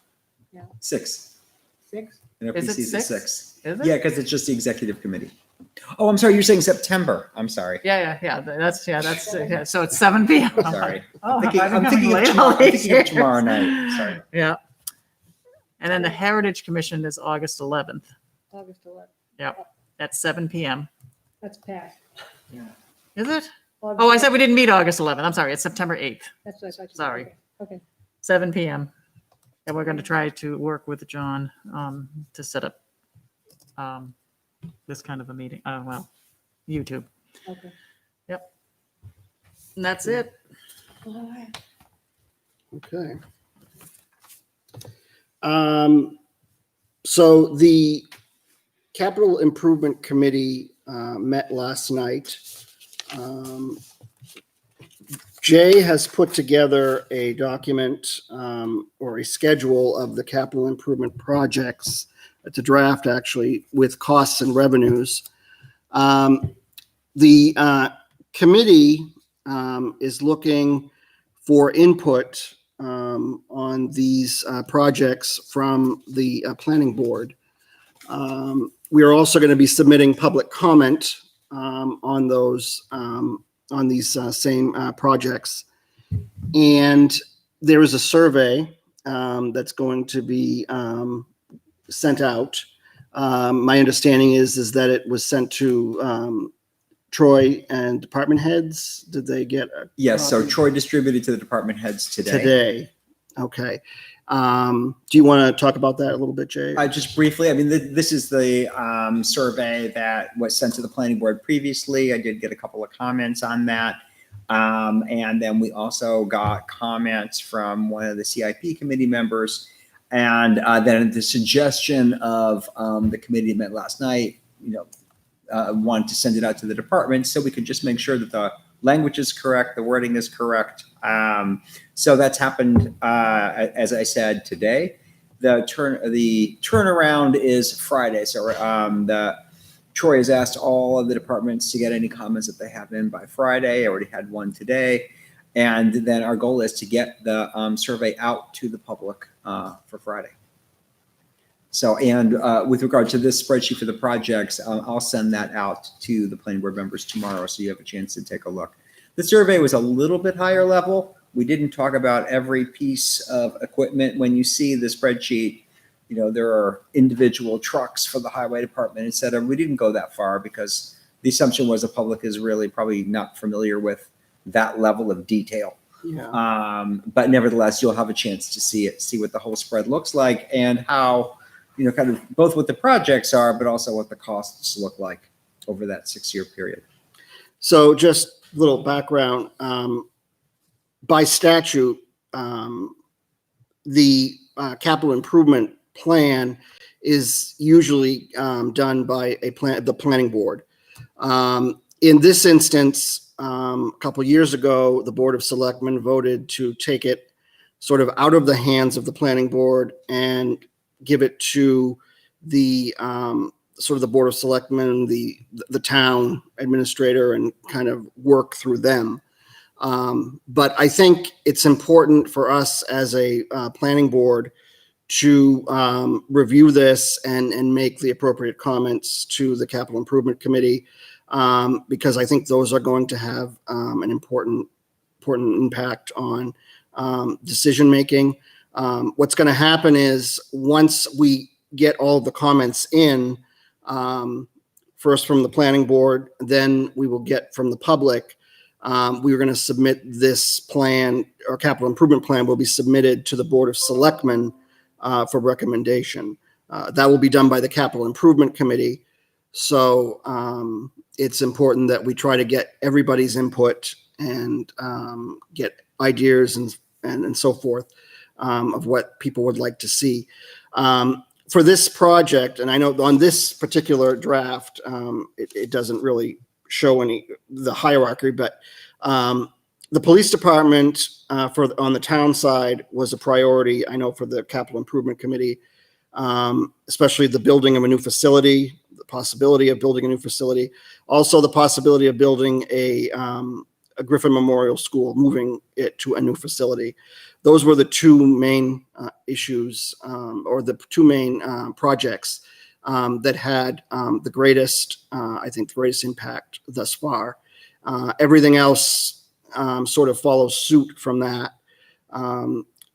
6. 6? And Is it NRPC is at 6? 6. Is it? Yeah, because it's just the executive committee. Oh, I'm sorry. You're saying September. I'm sorry. Yeah. So it's 7 PM. Sorry. Oh, I'm thinking of tomorrow night. Sorry. Yeah. And then the Heritage Commission is August 11th. August 11th. Yeah, at 7 PM. That's past. Is it? August Oh, I said we didn't meet August 11th. I'm sorry. It's September 8th, That's what I thought you said. Sorry. Okay. 7 PM. And we're going to try to work with John to set up this kind of a meeting. YouTube. Okay. Yep. And that's it. All right. Okay. So the Capital Improvement Committee met last night. Jay has put together a document or a schedule of the capital improvement projects. It's a draft, actually, with costs and revenues. The committee is looking for input on these projects from the planning board. We are also going to be submitting public comment on those on these same projects. And there is a survey that's going to be sent out. My understanding is that it was sent to Troy and department heads. Did they get a Yes. So copy? Troy distributed to the department heads today. Today. Okay. Do you want to talk about that a little bit, Jay? Just briefly, I mean, this is the survey that was sent to the planning board previously. I did get a couple of comments on that. And then we also got comments from one of the CIP committee members. And then the suggestion of the committee that met last night, wanted to send it out to the department so we could just make sure that the language is correct, the wording is correct. So that's happened, as I said, today. The turnaround is Friday. So Troy has asked all of the departments to get any comments that they have in by Friday. I already had one today. And then our goal is to get the survey out to the public for Friday. So, and with regard to this spreadsheet for the projects, I'll send that out to the planning board members tomorrow so you have a chance to take a look. The survey was a little bit higher level. We didn't talk about every piece of equipment. When you see the spreadsheet, there are individual trucks for the highway department, et cetera. We didn't go that far because the assumption was the public is really probably not familiar with that level of detail. Yeah. But nevertheless, you'll have a chance to see it, see what the whole spread looks like and how, kind of both what the projects are, but also what the costs look like over that 6-year period. So just a little background. By statute, the capital improvement plan is usually done by the planning board. In this instance, a couple of years ago, the Board of Selectmen voted to take it sort of out of the hands of the planning board and give it to the sort of the Board of Selectmen, the town administrator, and kind of work through them. But I think it's important for us as a planning board to review this and make the appropriate comments to the Capital Improvement Committee, because I think those are going to have an important impact on decision making. What's going to happen is once we get all the comments in, first from the planning board, then we will get from the public. We are going to submit this plan, or capital improvement plan will be submitted to the Board of Selectmen for recommendation. That will be done by the Capital Improvement Committee. So it's important that we try to get everybody's input and get ideas and so forth. of what people would like to see. For this project, and I know on this particular draft, it doesn't really show the hierarchy, but the police department on the town side was a priority, I know, for the capital improvement committee, especially the building of a new facility, the possibility of building a new facility, also the possibility of building a Griffin Memorial School, moving it to a new facility. Those were the two main issues, or the two main projects that had the greatest, I think, the greatest impact thus far. Everything else sort of follows suit from that.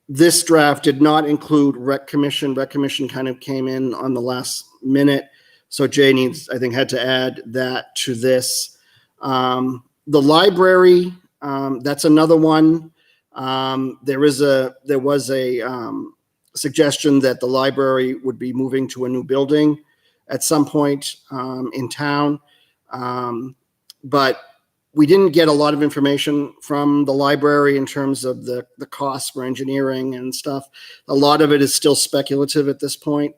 This draft did not include Rec Commission. Rec Commission kind of came in on the last minute, so Jay I think, had to add that to this. The library, that's another one. There was a suggestion that the library would be moving to a new building at some point in town, but we didn't get a lot of information from the library in terms of the costs for engineering and stuff. A lot of it is still speculative at this point.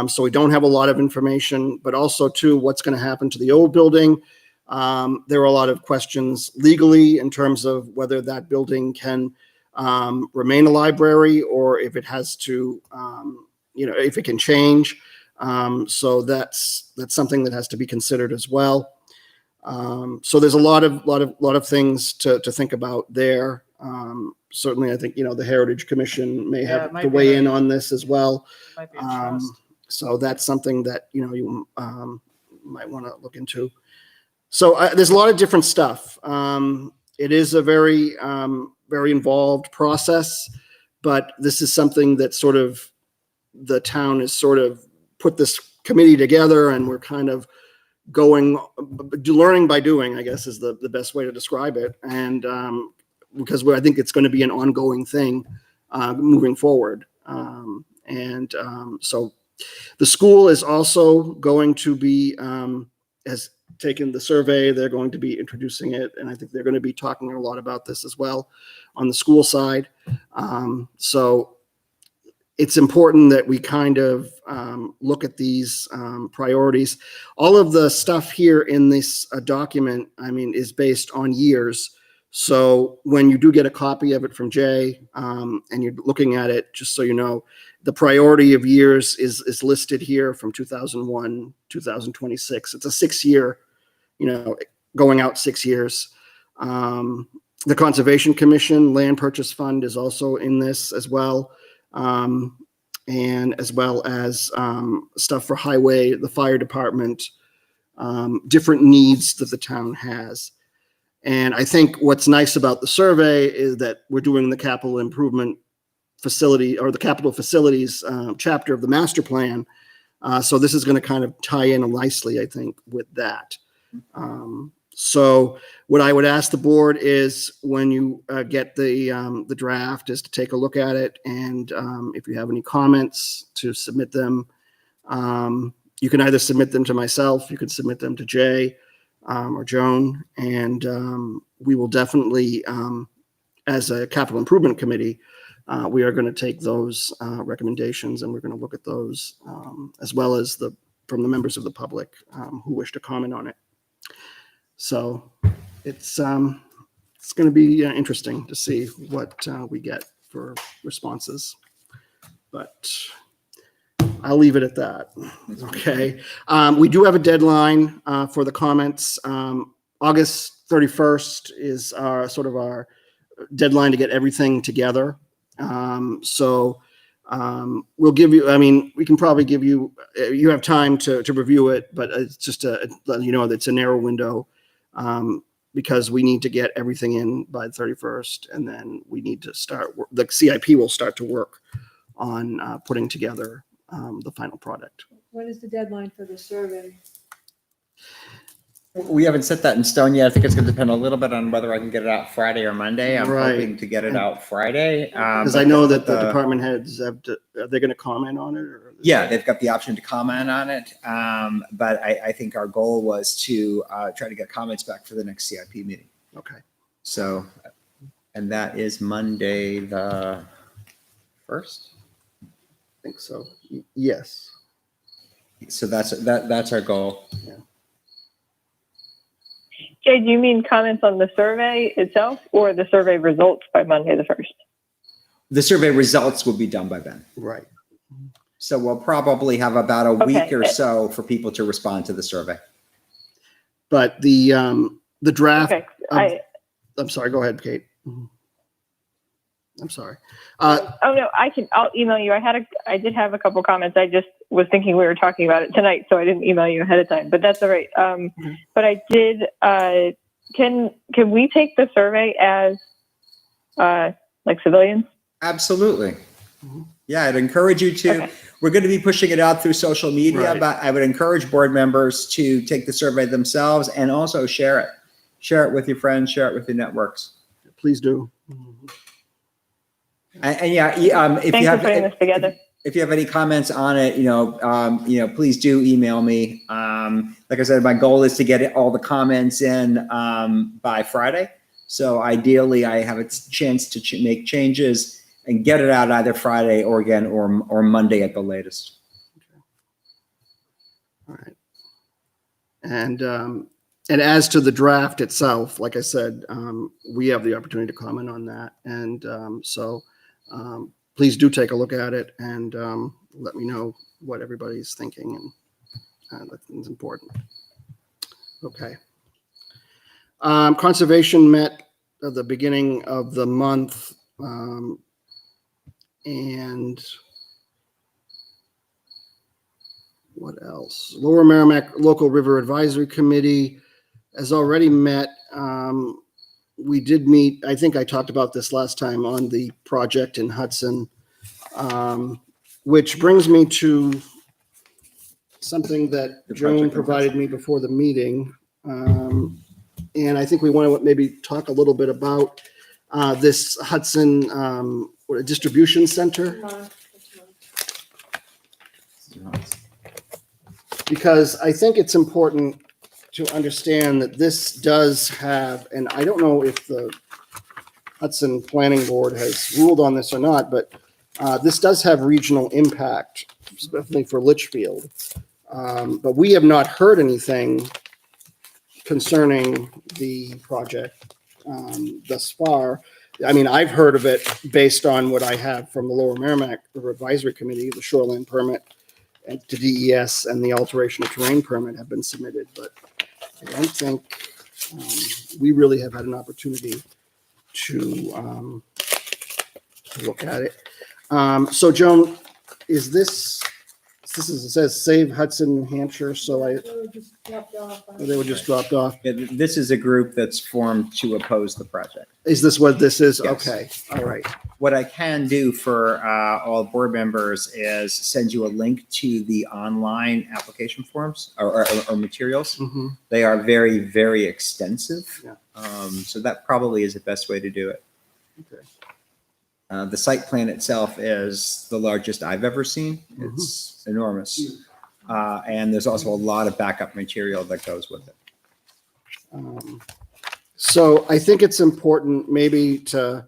So we don't have a lot of information, but also too, what's going to happen to the old building. There are a lot of questions legally in terms of whether that building can remain a library or if it has to, if it can change. So that's something that has to be considered as well. So there's a lot of things to think about there. Certainly, I think, the Heritage Commission may Yeah, it have might to be weigh a- in on this as well. Might be a trust. So that's something that, you might want to look into. So there's a lot of different stuff. It is a very, very involved process, but this is something that sort of the town has sort of put this committee together, and we're kind of learning by doing, I guess, is the best way to describe it. And because I think it's going to be an ongoing thing moving forward. So the school is also going to be, has taken the survey. They're going to be introducing it. And I think they're going to be talking a lot about this as well on the school side. So it's important that we kind of look at these priorities. All of the stuff here in this document, is based on years. So when you do get a copy of it from Jay and you're looking at it, just so you know, the priority of years is listed here from 2001, 2026. It's a 6-year, going out 6 years. The Conservation Commission Land Purchase Fund is also in this as well. And as well as stuff for highway, the fire department, different needs that the town has. And I think what's nice about the survey is that we're doing the capital improvement facility, or the capital facilities chapter of the master plan. So this is going to kind of tie in nicely, I think, with that. So what I would ask the board is, when you get the draft, is to take a look at it, and if you have any comments, to submit them. You can either submit them to myself, you can submit them to Jay or Joan, and we will definitely, as a capital improvement committee, we are going to take those recommendations, and we're going to look at those as well as from the members of the public who wish to comment on it. So it's going to be interesting to see what we get for responses, but I'll leave it at that. Okay. We do have a deadline for the comments. August 31st is our deadline to get everything together. So we'll give you, we can probably give you, you have time to review it, but it's just that it's a narrow window. Because we need to get everything in by the 31st, and then we need to start, the CIP will start to work on putting together the final product. When is the deadline for the survey? We haven't set that in stone yet. I think it's going to depend a little bit on whether I can get it out Friday or Monday. I'm Right. hoping to get it out Friday. Because I know that the department heads are they going to comment on it? Or Yeah, they've got the option to comment on it. But I think our goal was to try to get comments back for the next CIP meeting. Okay. So, and that is Monday, the first. I think so. Yes. So that's our goal. Jay, do you mean comments on the survey itself or the survey results by Monday the 1st? The survey results will be done by then. Right. So we'll probably have about a week Okay. or so for people to respond to the survey. But the draft, Okay. I'm sorry, go ahead, Kate. I'm sorry. Oh no, I'll email you. I did have a couple comments. I just was thinking we were talking about it tonight, so I didn't email you ahead of time, but that's all right. But I did, can we take the survey as, like civilians? Absolutely. Yeah, I'd encourage you to. Okay. We're going to be pushing it out through social media, Right. but I would encourage board members to take the survey themselves and also share it. Share it with your friends, share it with your networks. Please do. And yeah, if Thanks you for have putting this together. if you have any comments on it, please do email me. Like I said, my goal is to get all the comments in by Friday. So ideally, I have a chance to make changes and get it out either Friday or Monday at the latest. All right. And as to the draft itself, like I said, we have the opportunity to comment on that. And so please do take a look at it and let me know what everybody's thinking. And that's important. Okay. Conservation met at the beginning of the month. And what else? Lower Merrimack Local River Advisory Committee has already met. We did meet, I think I talked about this last time, on the project in Hudson, which brings me to something that The Joan project in provided me before the meeting. And I think we want to maybe talk a little bit about this Hudson distribution center. Because I think it's important to understand that this does have, and I don't know if the Hudson Planning Board has ruled on this or not, but this does have regional impact, especially for Litchfield. But we have not heard anything concerning the project thus far. I mean, I've heard of it based on what I have from the Lower Merrimack River Advisory Committee, the shoreline permit and to DES and the alteration of terrain permit have been submitted, but I don't think we really have had an opportunity to look at it. So Joan, is this it says Save Hudson, New Hampshire, so They were just dropped off. they were just dropped off. This is a group that's formed to oppose the project. Is this what this is? Yes. Okay, all right. What I can do for all board members is send you a link to the online application forms or materials. Mhm. They are very, very extensive. Yeah. So that probably is the best way to do it. Okay. The site plan itself is the largest I've ever seen. It's enormous. And there's also a lot of backup material that goes with it. So I think it's important maybe to,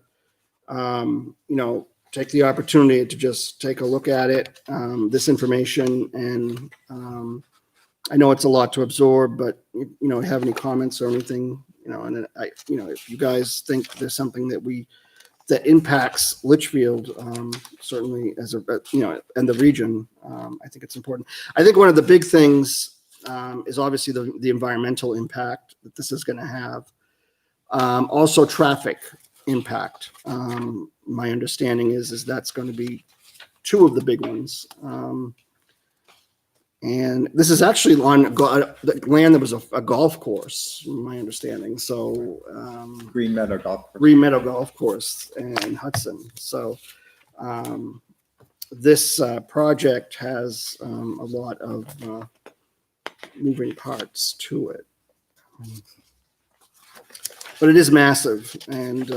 take the opportunity to just take a look at it, this information. And I know it's a lot to absorb, but, have any comments or anything, and if you guys think there's something that impacts Litchfield, certainly and the region, I think it's important. I think one of the big things is obviously the environmental impact that this is going to have. Also traffic impact. My understanding is that's going to be two of the big ones. And this is actually on the land that was a golf course, my understanding. So Green Meadow Golf. Green Meadow Golf Course in Hudson. So this project has a lot of moving parts to it. But it is massive, and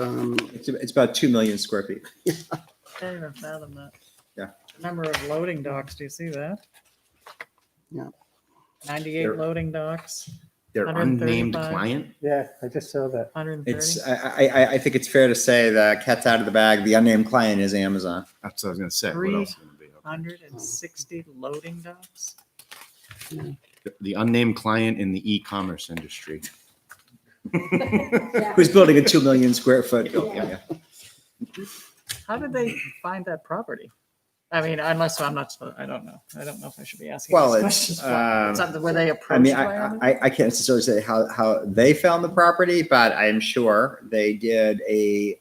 It's about 2 million square feet. Can't even fathom that. Yeah. Number of loading docks, do you see that? Yeah. 98 There- loading docks. Their unnamed 135. client? Yeah, I just saw that. 130. It's, I think it's fair to say the cat's out of the bag. The unnamed client is Amazon. That's what I was gonna say. What else is it gonna be? Okay. 160 loading docks. The unnamed client in the e-commerce industry. Who's building a 2 million square foot? Yeah. How did they find that property? I mean, unless I'm not, I don't know. I don't know if I should be asking Well, these it's, questions. Something were they approached I mean, by Amazon? I can't necessarily say how they found the property, but I'm sure they did a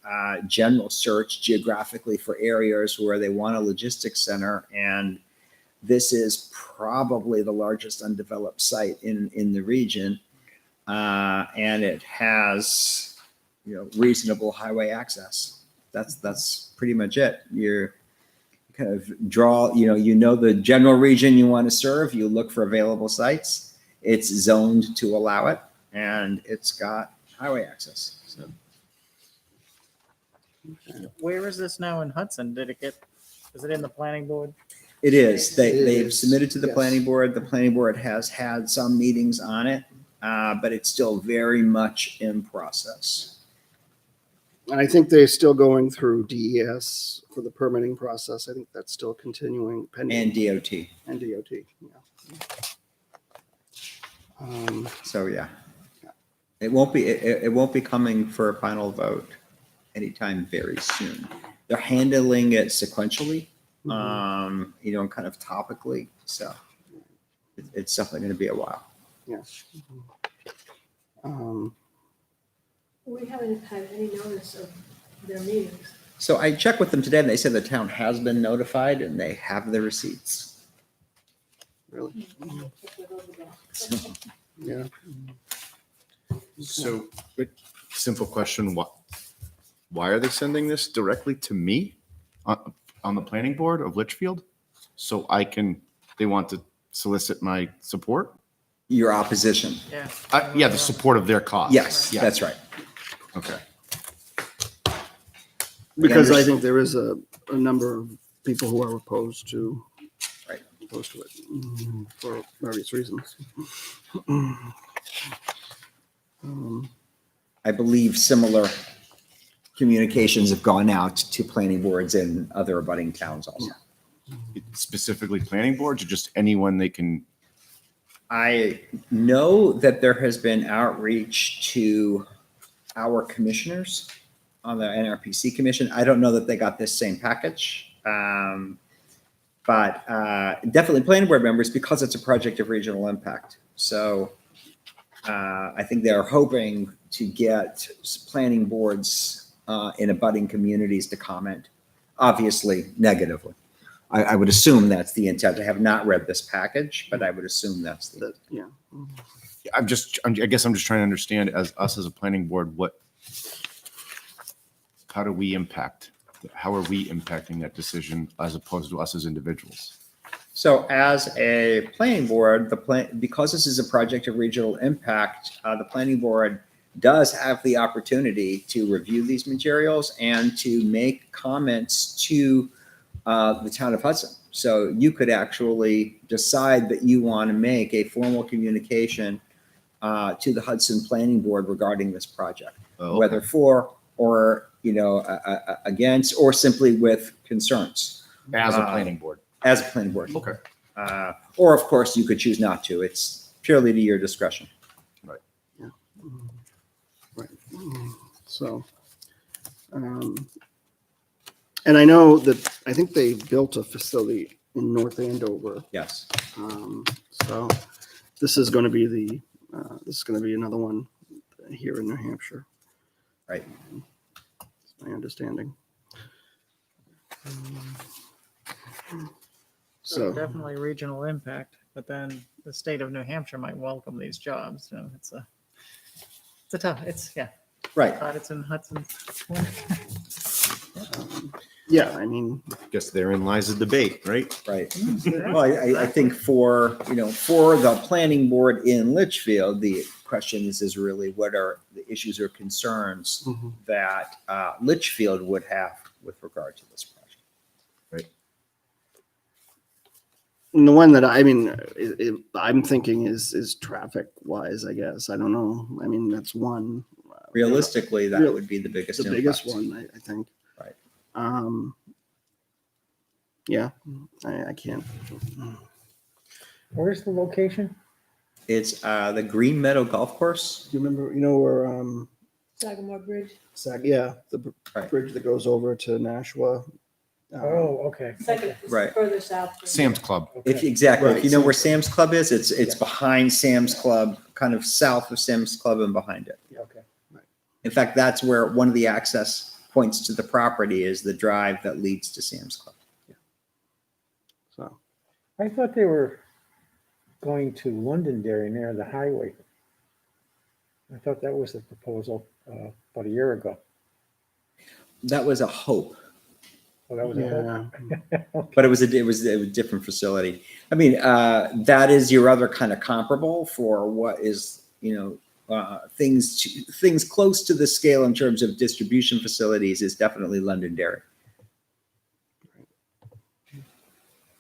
general search geographically for areas where they want a logistics center. And this is probably the largest undeveloped site in the region. And it has, reasonable highway access. That's pretty much it. You're kind of draw, the general region you want to serve, you look for available sites. It's zoned to allow it, and it's got highway access. So Where is this now in Hudson? Is it in the planning board? it is. It They've is, submitted to the yes. planning board. The planning board has had some meetings on it, but it's still very much in process. And I think they're still going through DES for the permitting process. I think that's still continuing pending. And DOT. And DOT, yeah. So yeah, it won't be. It won't be coming for a final vote anytime very soon. They're handling it sequentially, and kind of topically. So it's definitely going to be a while. Yes. We haven't had any notice of their meetings. So I checked with them today, and they said the town has been notified, and they have the receipts. Really? Check with Overdraft. Yeah. So, simple question, why are they sending this directly to me on the planning board of Litchfield? So they want to solicit my support? Your opposition. Yeah. Yeah, the support of their cause. Yes, Yeah. that's right. Okay. Because I think there is a number of people who are opposed to Right. Opposed to it for various reasons. I believe similar communications have gone out to planning boards in other abutting towns also. Specifically planning boards or just anyone they can? I know that there has been outreach to our commissioners on the NRPC commission. I don't know that they got this same package. But definitely planning board members because it's a project of regional impact. So I think they're hoping to get planning boards in abutting communities to comment, obviously negatively. I would assume that's the intent. I have not read this package, but I would assume that's the intent. Yeah. I guess I'm just trying to understand as a planning board, how do we impact? How are we impacting that decision as opposed to us as individuals? So as a planning board, because this is a project of regional impact, the planning board does have the opportunity to review these materials and to make comments to the town of Hudson. So you could actually decide that you want to make a formal communication to the Hudson Planning Board regarding this project, whether for or against, or simply with concerns. As a planning board. As a planning board. Okay. Or of course you could choose not to. It's purely to your discretion. Right. Yeah. Right. So, and I know that I think they built a facility in North Andover. Yes. So this is going to be another one here in New Hampshire. Right. That's my understanding. So definitely regional impact, but then the state of New Hampshire might welcome these jobs. So it's a tough, Right. But it's in Hudson. Yeah, I mean, I guess therein lies the debate, right? Right. Well, I think for the planning board in Litchfield, the question is really what are the issues or concerns that Litchfield would have with regard to this project. Right. And the one that I'm thinking is traffic wise, I guess. I don't know. I mean, that's one. Realistically, that would be the biggest The biggest impact. one, I think. Right. Yeah, I can't. Where's the location? It's the Green Meadow Golf Course. Do you remember, where, Sagamore Bridge. yeah, the Right. bridge that goes over to Nashua. Oh, okay. Second, Right. further south. Sam's Club. If exactly, if Right, you know where Sam's Sam's Club is, it's behind Sam's Club, kind of south of Sam's Club and behind it. Yeah, okay. In fact, that's where one of the access points to the property is the drive that leads to Sam's Club. So, I thought they were going to Londonderry near the highway. I thought that was the proposal about a year ago. That was a hope, Oh, that was a hope. but it was a different facility. I mean, that is your other kind of comparable for what is, things close to the scale in terms of distribution facilities is definitely Londonderry.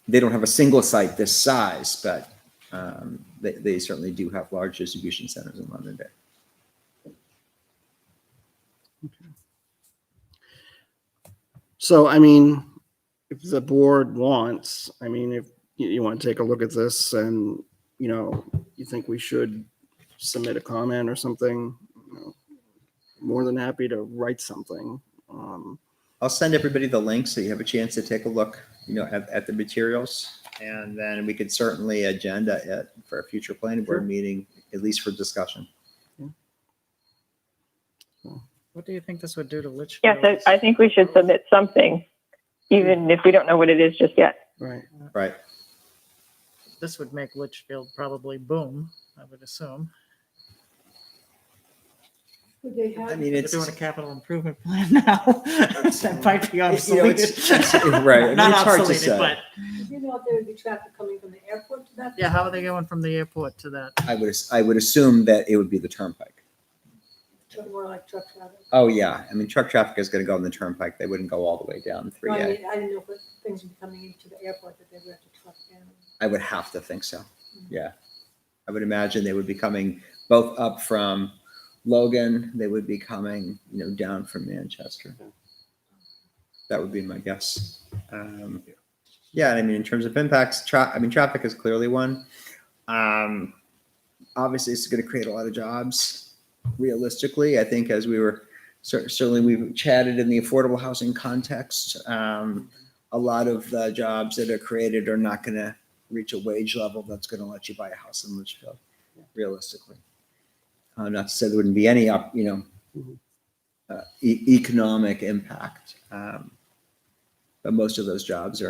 They don't have a single site this size, but they certainly do have large distribution centers in Londonderry. So, I mean, if the board wants, I mean, if you want to take a look at this and, you think we should submit a comment or something, more than happy to write something. I'll send everybody the link so you have a chance to take a look, at the materials. And then we could certainly agenda it for a future planning board meeting, at least for discussion. What do you think this would do to Litchfield? Yes, I think we should submit something, even if we don't know what it is just yet. Right. Right. This would make Litchfield probably boom, I would assume. Would they have? I mean, They're it's doing a capital improvement plan now. That might be obsoleted. it's right. I mean, Not it's hard to obsoleted, say. but Do you know if there would be traffic coming from the airport to that? yeah, how are they going from the airport to that? I would assume that it would be the turnpike. More like truck traffic. Oh yeah, I mean truck traffic is going to go on the turnpike. They wouldn't go all the way down No, I 3A. mean, I didn't know if things would be coming into the airport that they would have to truck in. I would have to think so. Yeah, I would imagine they would be coming both up from Logan. They would be coming, down from Manchester. That would be my guess. Yeah, and I mean in terms of impacts, traffic is clearly one. Obviously, it's going to create a lot of jobs. Realistically, I think as we were certainly we've chatted in the affordable housing context, a lot of the jobs that are created are not going to reach a wage level that's going to let you buy a house in Litchfield. Realistically, not to say there wouldn't be any economic impact, but most of those jobs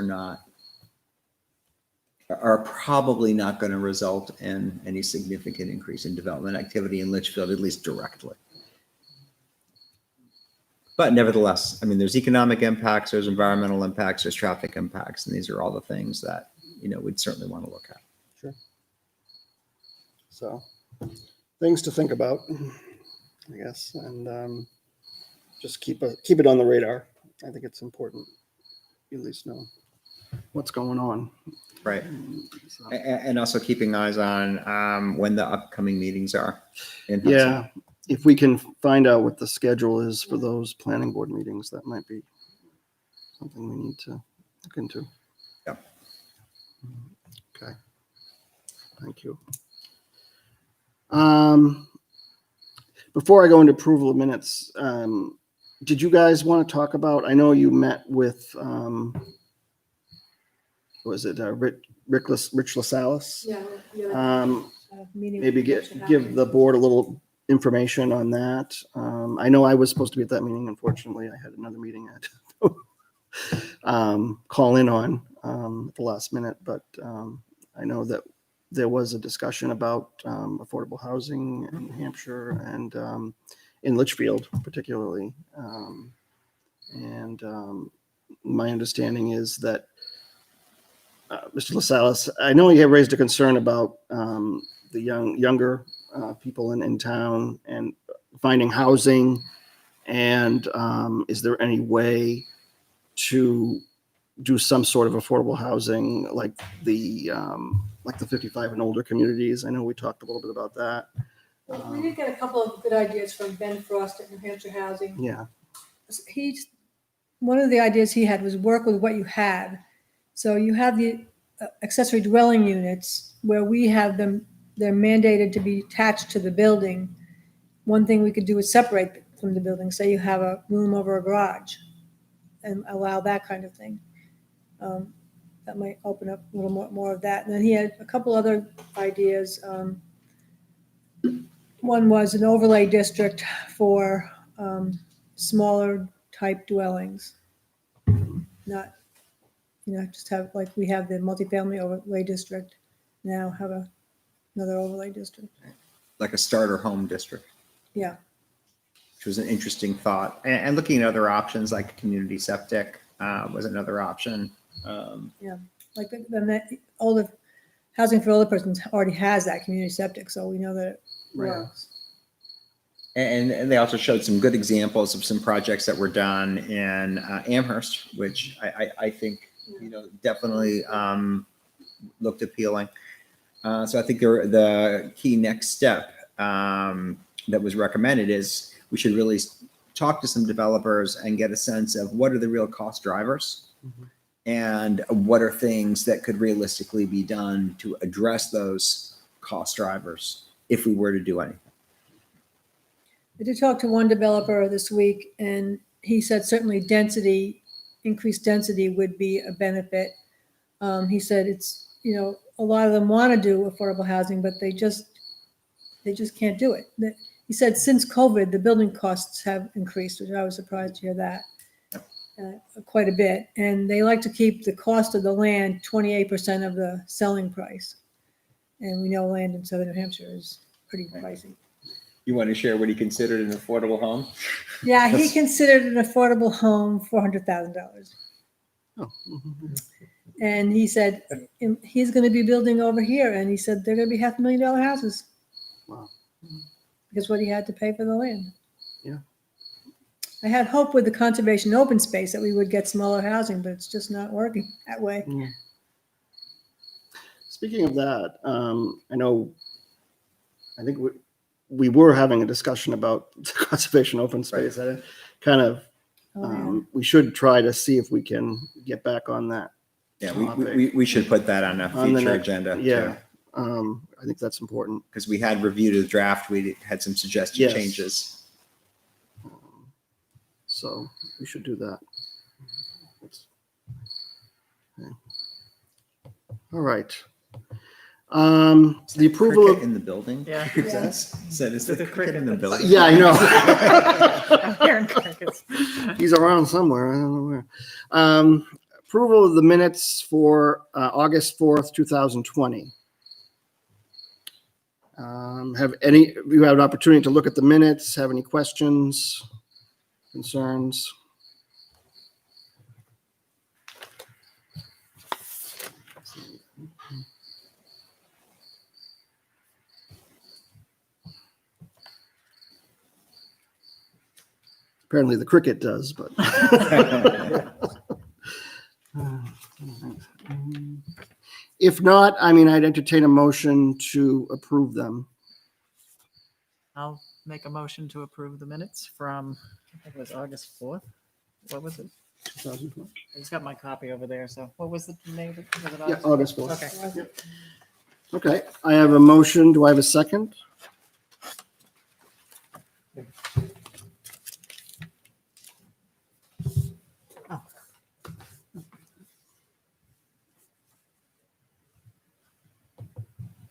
are probably not going to result in any significant increase in development activity in Litchfield, at least directly. But nevertheless, I mean, there's economic impacts, there's environmental impacts, there's traffic impacts, and these are all the things that, we'd certainly want to look at. Sure. So, things to think about, I guess, and just keep it on the radar. I think it's important. You at least know what's going on. Right. And also keeping eyes on when the upcoming meetings are. In Hudson. Yeah, if we can find out what the schedule is for those planning board meetings, that might be something we need to look into. Yeah. Okay. Thank you. Before I go into approval of minutes, did you guys want to talk about, I know you met with, was it Rich LaSalle? Yeah. Meeting Maybe with give the board a little information on that. I know I was supposed to be at that meeting. Unfortunately, I had another meeting I had to call in on at the last minute, but I know that there was a discussion about affordable housing in New Hampshire and in Litchfield particularly. My understanding is that Mr. LaSalle, I know you have raised a concern about the younger people in town and finding housing. And is there any way to do some sort of affordable housing, like the 55 and older communities. I know we talked a little bit about that. We did get a couple of good ideas from Ben Frost at New Hampshire Housing. Yeah. One of the ideas he had was work with what you had. So you have the accessory dwelling units where we have them, they're mandated to be attached to the building. One thing we could do is separate from the building. Say you have a room over a garage and allow that kind of thing. That might open up a little more of that. And then he had a couple other ideas. One was an overlay district for smaller type dwellings. Not, just have, like we have the multifamily overlay district, now have another overlay district. Like a starter home district, Yeah. which was an interesting thought. And looking at other options like community septic was another option. Like the older housing for older persons already has that community septic, so we know that it works. And they also showed some good examples of some projects that were done in Amherst, which I think, definitely looked appealing. So I think the key next step that was recommended is we should really talk to some developers and get a sense of what are the real cost drivers and what are things that could realistically be done to address those cost drivers if we were to do anything. I did talk to one developer this week, and he said certainly increased density would be a benefit. He said it's, a lot of them want to do affordable housing, but they just can't do it. He said since COVID, the building costs have increased, which I was surprised to hear that quite a bit. And they like to keep the cost of the land 28% of the selling price. And we know land in southern New Hampshire is pretty pricey. You want to share what he considered an affordable home? Yeah, he considered an affordable home $400,000. Oh. And he said he's going to be building over here, and he said they're going to be $500,000 houses. Wow. Because what he had to pay for the land. Yeah. I had hope with the conservation open space that we would get smaller housing, but it's just not working that way. Yeah. Speaking of that, I think we were having a discussion about conservation open space. I kind of, we should try to see if we can get back on that. Yeah, we should put that on a future agenda. Yeah, I think that's important. Because we had reviewed the draft, we had some suggested changes. So we should do that. Okay. All right. The approval Cricket in the building. Yeah. Said is the cricket in the building? Yeah, I know. I'm hearing crickets. He's around somewhere. I don't know where. Approval of the minutes for August 4th, 2020. You have an opportunity to look at the minutes, have any questions, concerns? Apparently the cricket does, but. If not, I'd entertain a motion to approve them. I'll make a motion to approve the minutes from, I think it was August 4th. What was it? 2020. I just got my copy over there. So what was the name of it? Was it Yeah, August 4th. Okay. Okay, I have a motion. Do I have a second?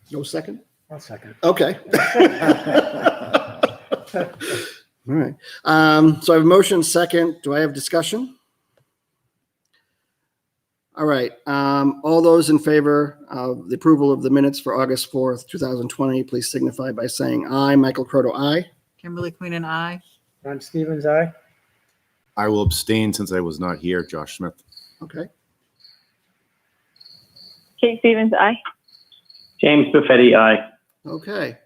No second? I'll second. Okay. All right. So I have a motion second. Do I have discussion? All right. All those in favor of the approval of the minutes for August 4th, 2020, please signify by saying aye. Michael Croto, aye. Kimberly Queen and I. Ron Stevens, aye. I will abstain since I was not here, Josh Smith. Okay. Kate Stevens, aye. James Buffetti, aye. Okay.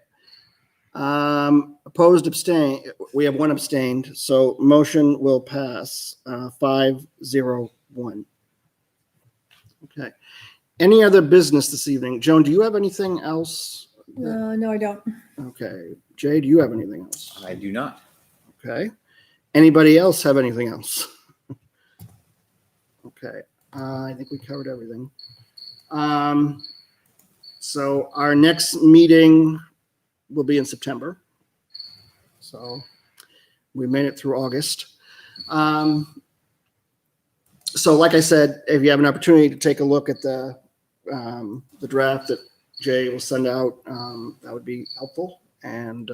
Opposed, abstain. We have one abstained, so motion will pass 5-0-1. Okay. Any other business this evening? Joan, do you have anything else? No, I don't. Okay. Jay, do you have anything else? I do not. Okay. Anybody else have anything else? Okay. I think we covered everything. So our next meeting will be in September. So we made it through August. So like I said, if you have an opportunity to take a look at the draft that Jay will send out, that would be helpful, and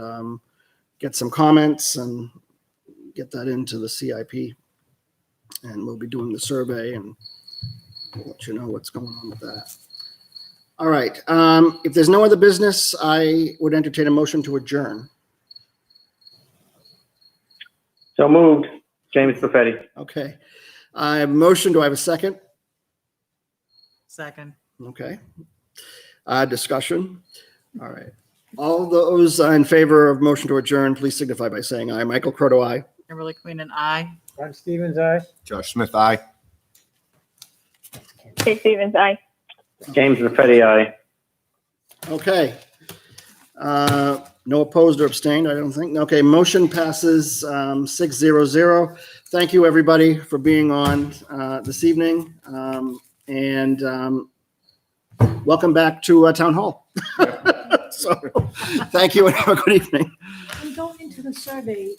get some comments and get that into the CIP. And we'll be doing the survey and we'll let you know what's going on with that. All right. If there's no other business, I would entertain a motion to adjourn. So moved. James Buffetti. Okay. I have a motion. Do I have a second? Second. Okay. Discussion. All right. All those in favor of motion to adjourn, please signify by saying aye. Michael Croto, aye. Kimberly Queen and I. Ron Stevens, aye. Josh Smith, aye. Kate Stevens, aye. James Buffetti, aye. Okay. No opposed or abstained, I don't think. Okay, motion passes 6-0-0. Thank you, everybody, for being on this evening. And welcome back to Town Hall. So thank you and have a good evening. I'm going into the survey.